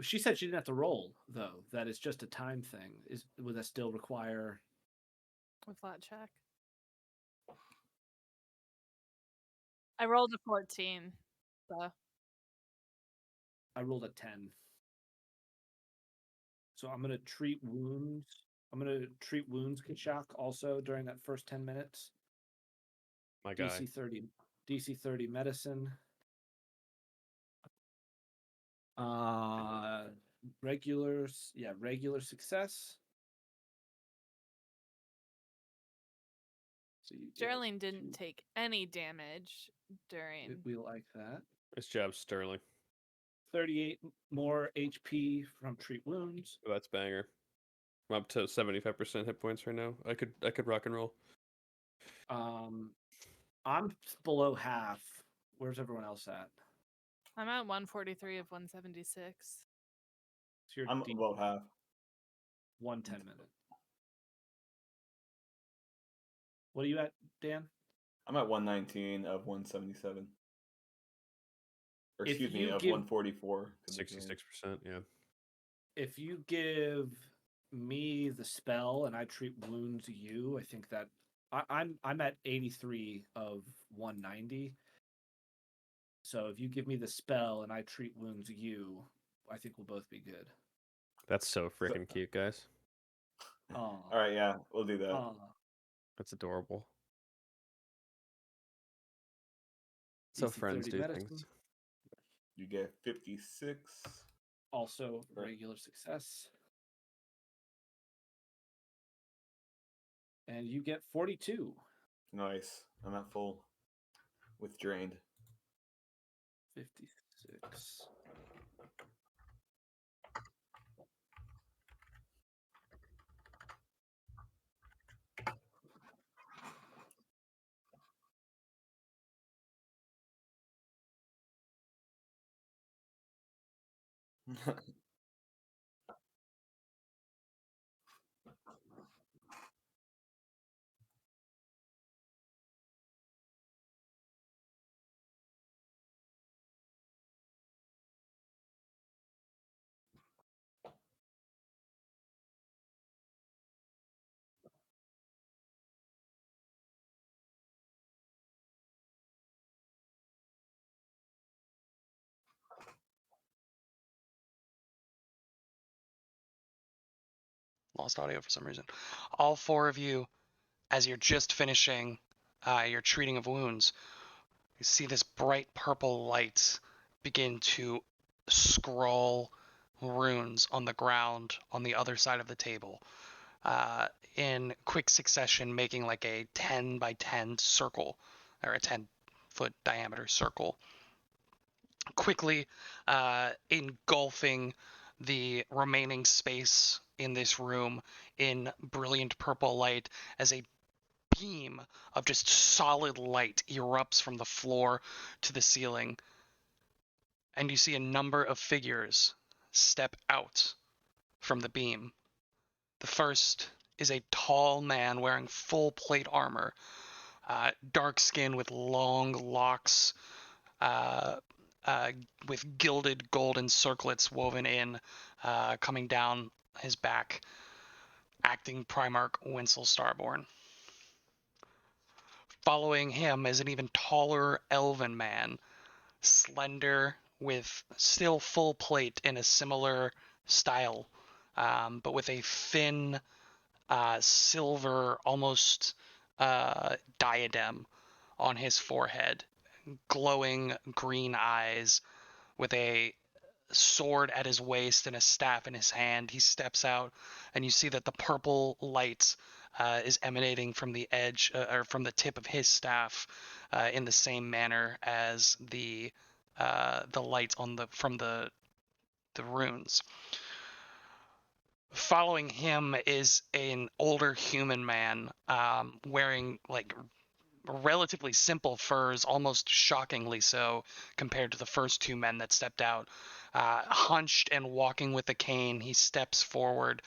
She said she didn't have to roll, though. That is just a time thing. Would that still require? A flat check. I rolled a 14. So I rolled a 10. So I'm gonna treat wounds. I'm gonna treat wounds, Kachak, also during that first 10 minutes. My guy. DC 30 medicine. Regular success. So you get Geraldine didn't 2. take any damage during. We like that. Nice job, Sterling. 38 more HP from treat wounds. Oh, that's banger. I'm up to 75% hit points right now. I could rock and roll. I'm below half. Where's everyone else at? I'm at 143 of 176. So you're I'm about half. 110 minute. What are you at, Dan? I'm at 119 of 177. Or If excuse me, you of give- 144. 66%, yeah. If you give me the spell and I treat wounds you, I think that I'm at 83 of 190. So if you give me the spell and I treat wounds you, I think we'll both be good. That's so freaking cute, guys. All right, yeah, we'll do that. That's adorable. So DC friends 30 do medicine. things. You get 56. Also Right. regular success. And you get 42. Nice. I'm at full with drained. 56. Lost audio for some reason. All four of you, as you're just finishing your treating of wounds, you see this bright purple light begin to scroll runes on the ground on the other side of the table in quick succession, making like a 10 by 10 circle, or a 10-foot diameter circle, quickly engulfing the remaining space in this room in brilliant purple light as a beam of just solid light erupts from the floor to the ceiling. And you see a number of figures step out from the beam. The first is a tall man wearing full plate armor, dark skin with long locks, with gilded golden circlets woven in, coming down his back, acting Primarch Winsel Starborn. Following him is an even taller elven man, slender, with still full plate in a similar style, but with a thin silver, almost diadem on his forehead, glowing green eyes, with a sword at his waist and a staff in his hand. He steps out, and you see that the purple light is emanating from the edge, or from the tip of his staff, in the same manner as the light from the runes. Following him is an older human man, wearing like relatively simple furs, almost shockingly so compared to the first two men that stepped out. Hunched and walking with a cane, he steps forward,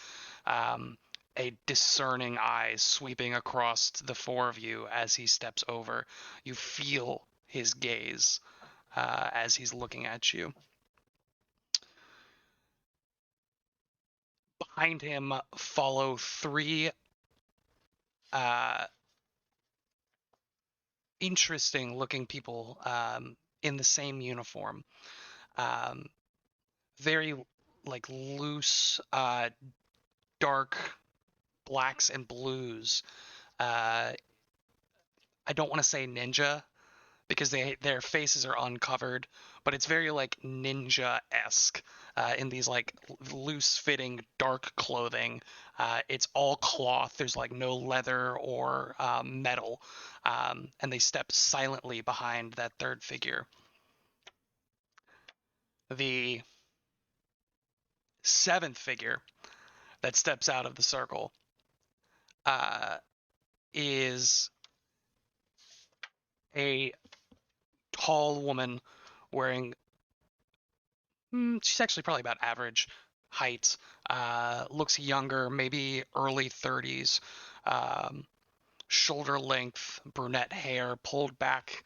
a discerning eye sweeping across the four of you as he steps over. You feel his gaze as he's looking at you. Behind him follow three interesting looking people in the same uniform. very like loose, dark blacks and blues. I don't want to say ninja because their faces are uncovered, but it's very like ninja-esque in these like loose-fitting dark clothing. It's all cloth. There's like no leather or metal, and they step silently behind that third figure. The seventh figure that steps out of the circle is a tall woman wearing she's actually probably about average height, looks younger, maybe early 30s, shoulder length brunette hair pulled back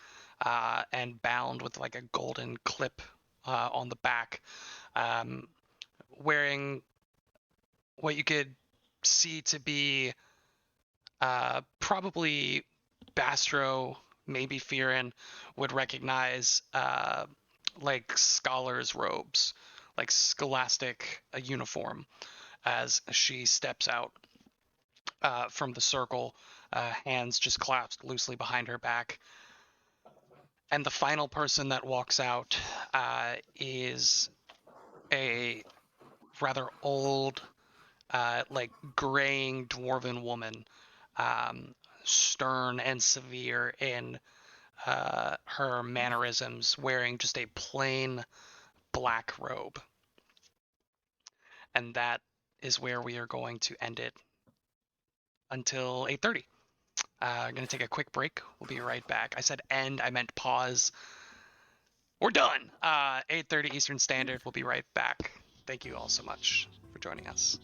and bound with like a golden clip on the back, wearing what you could see to be probably Bastro, maybe Fearin would recognize like scholars' robes, like scholastic uniform, as she steps out from the circle, hands just clasped loosely behind her back. And the final person that walks out is a rather old, like graying dwarven woman, stern and severe in her mannerisms, wearing just a plain black robe. And that is where we are going to end it until 8:30. I'm going to take a quick break. We'll be right back. I said end, I meant pause. We're done. 8:30 Eastern Standard. We'll be right back. Thank you all so much for joining us.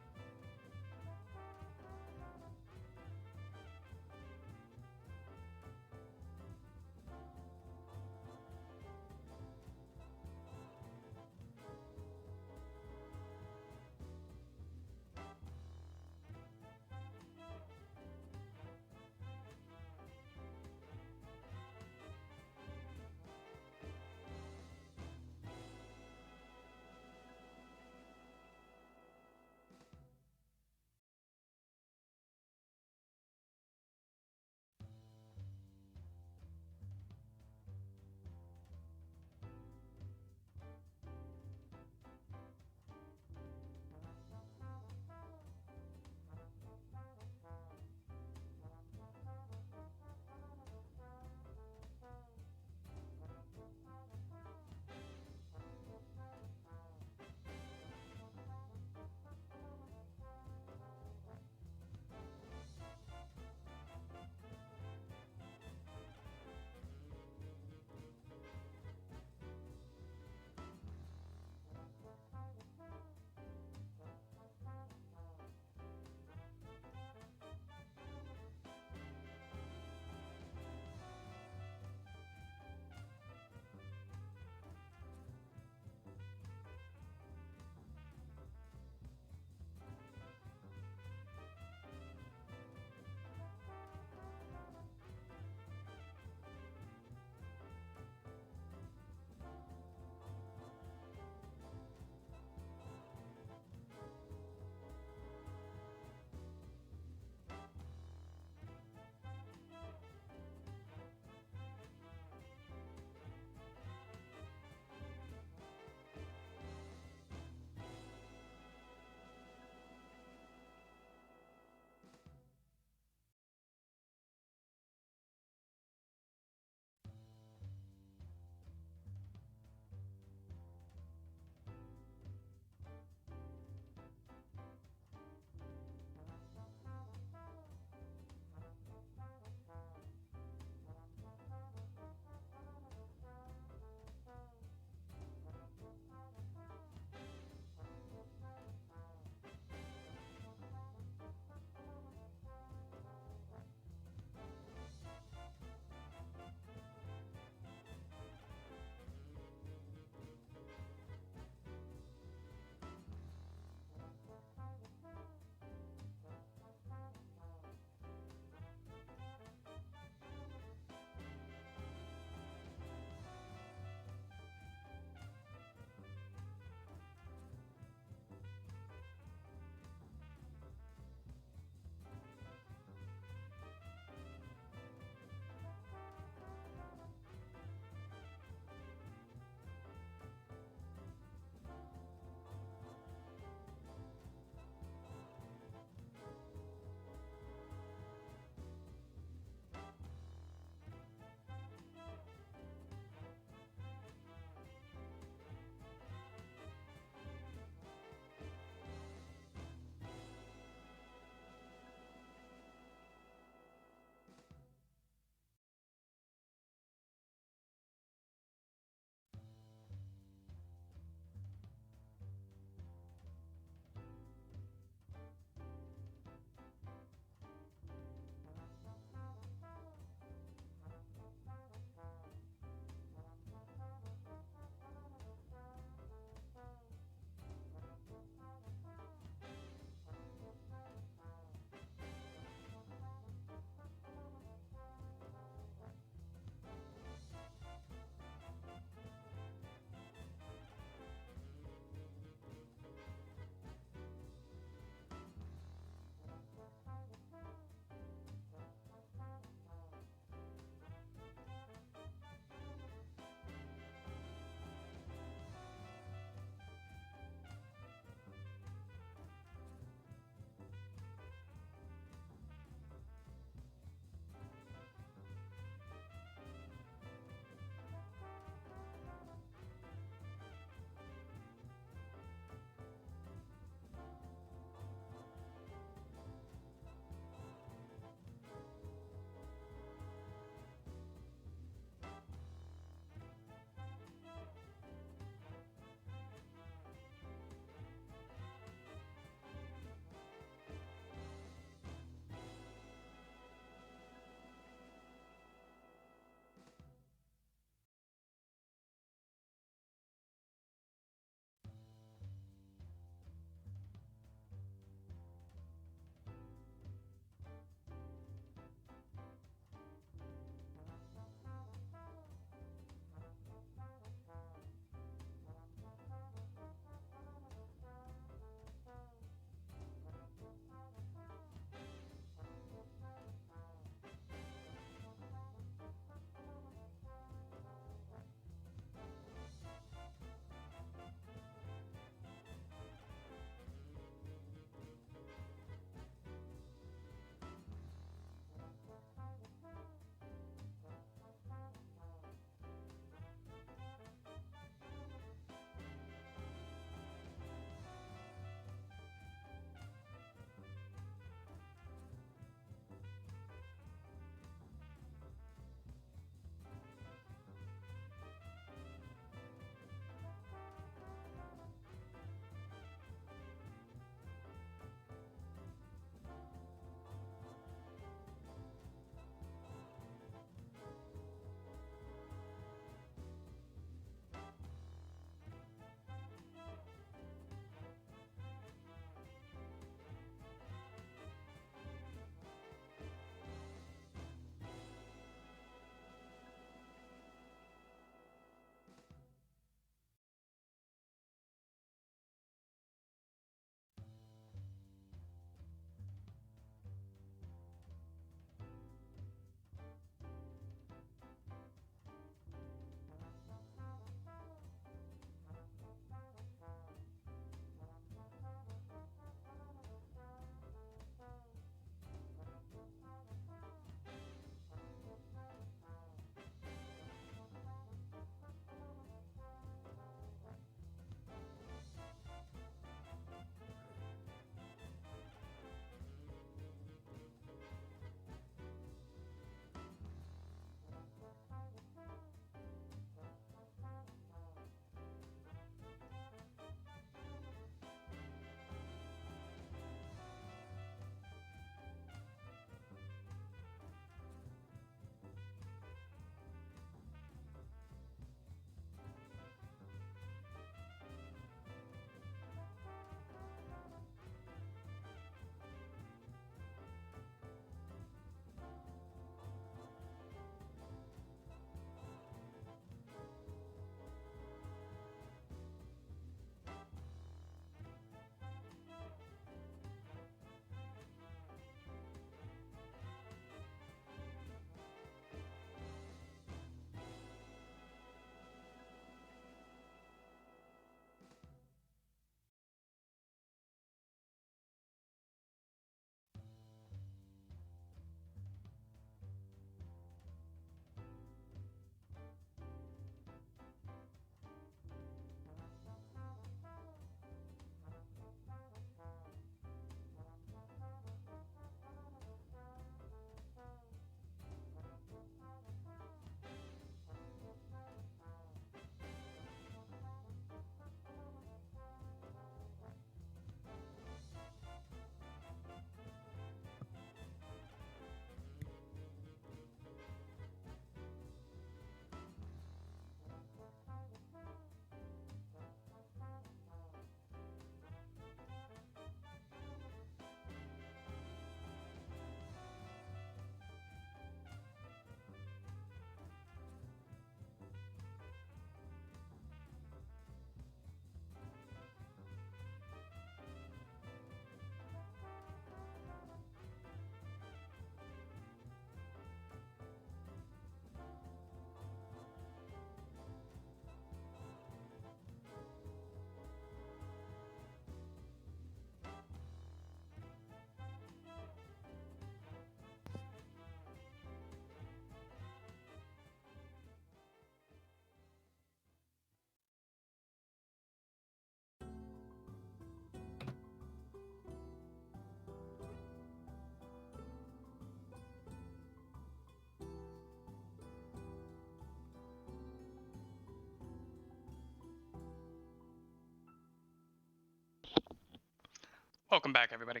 Welcome back, everybody.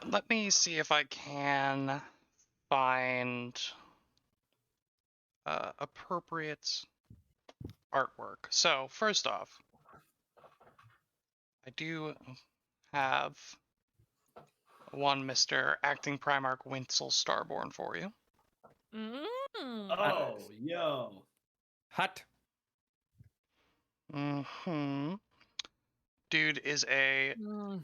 Let me see if I can find appropriate artwork. So first off, I do have one Mr. Acting Primarch Winsel Starborn for you. Mm. Oh, yo. Hot. Mm-hmm. Dude is a Mm.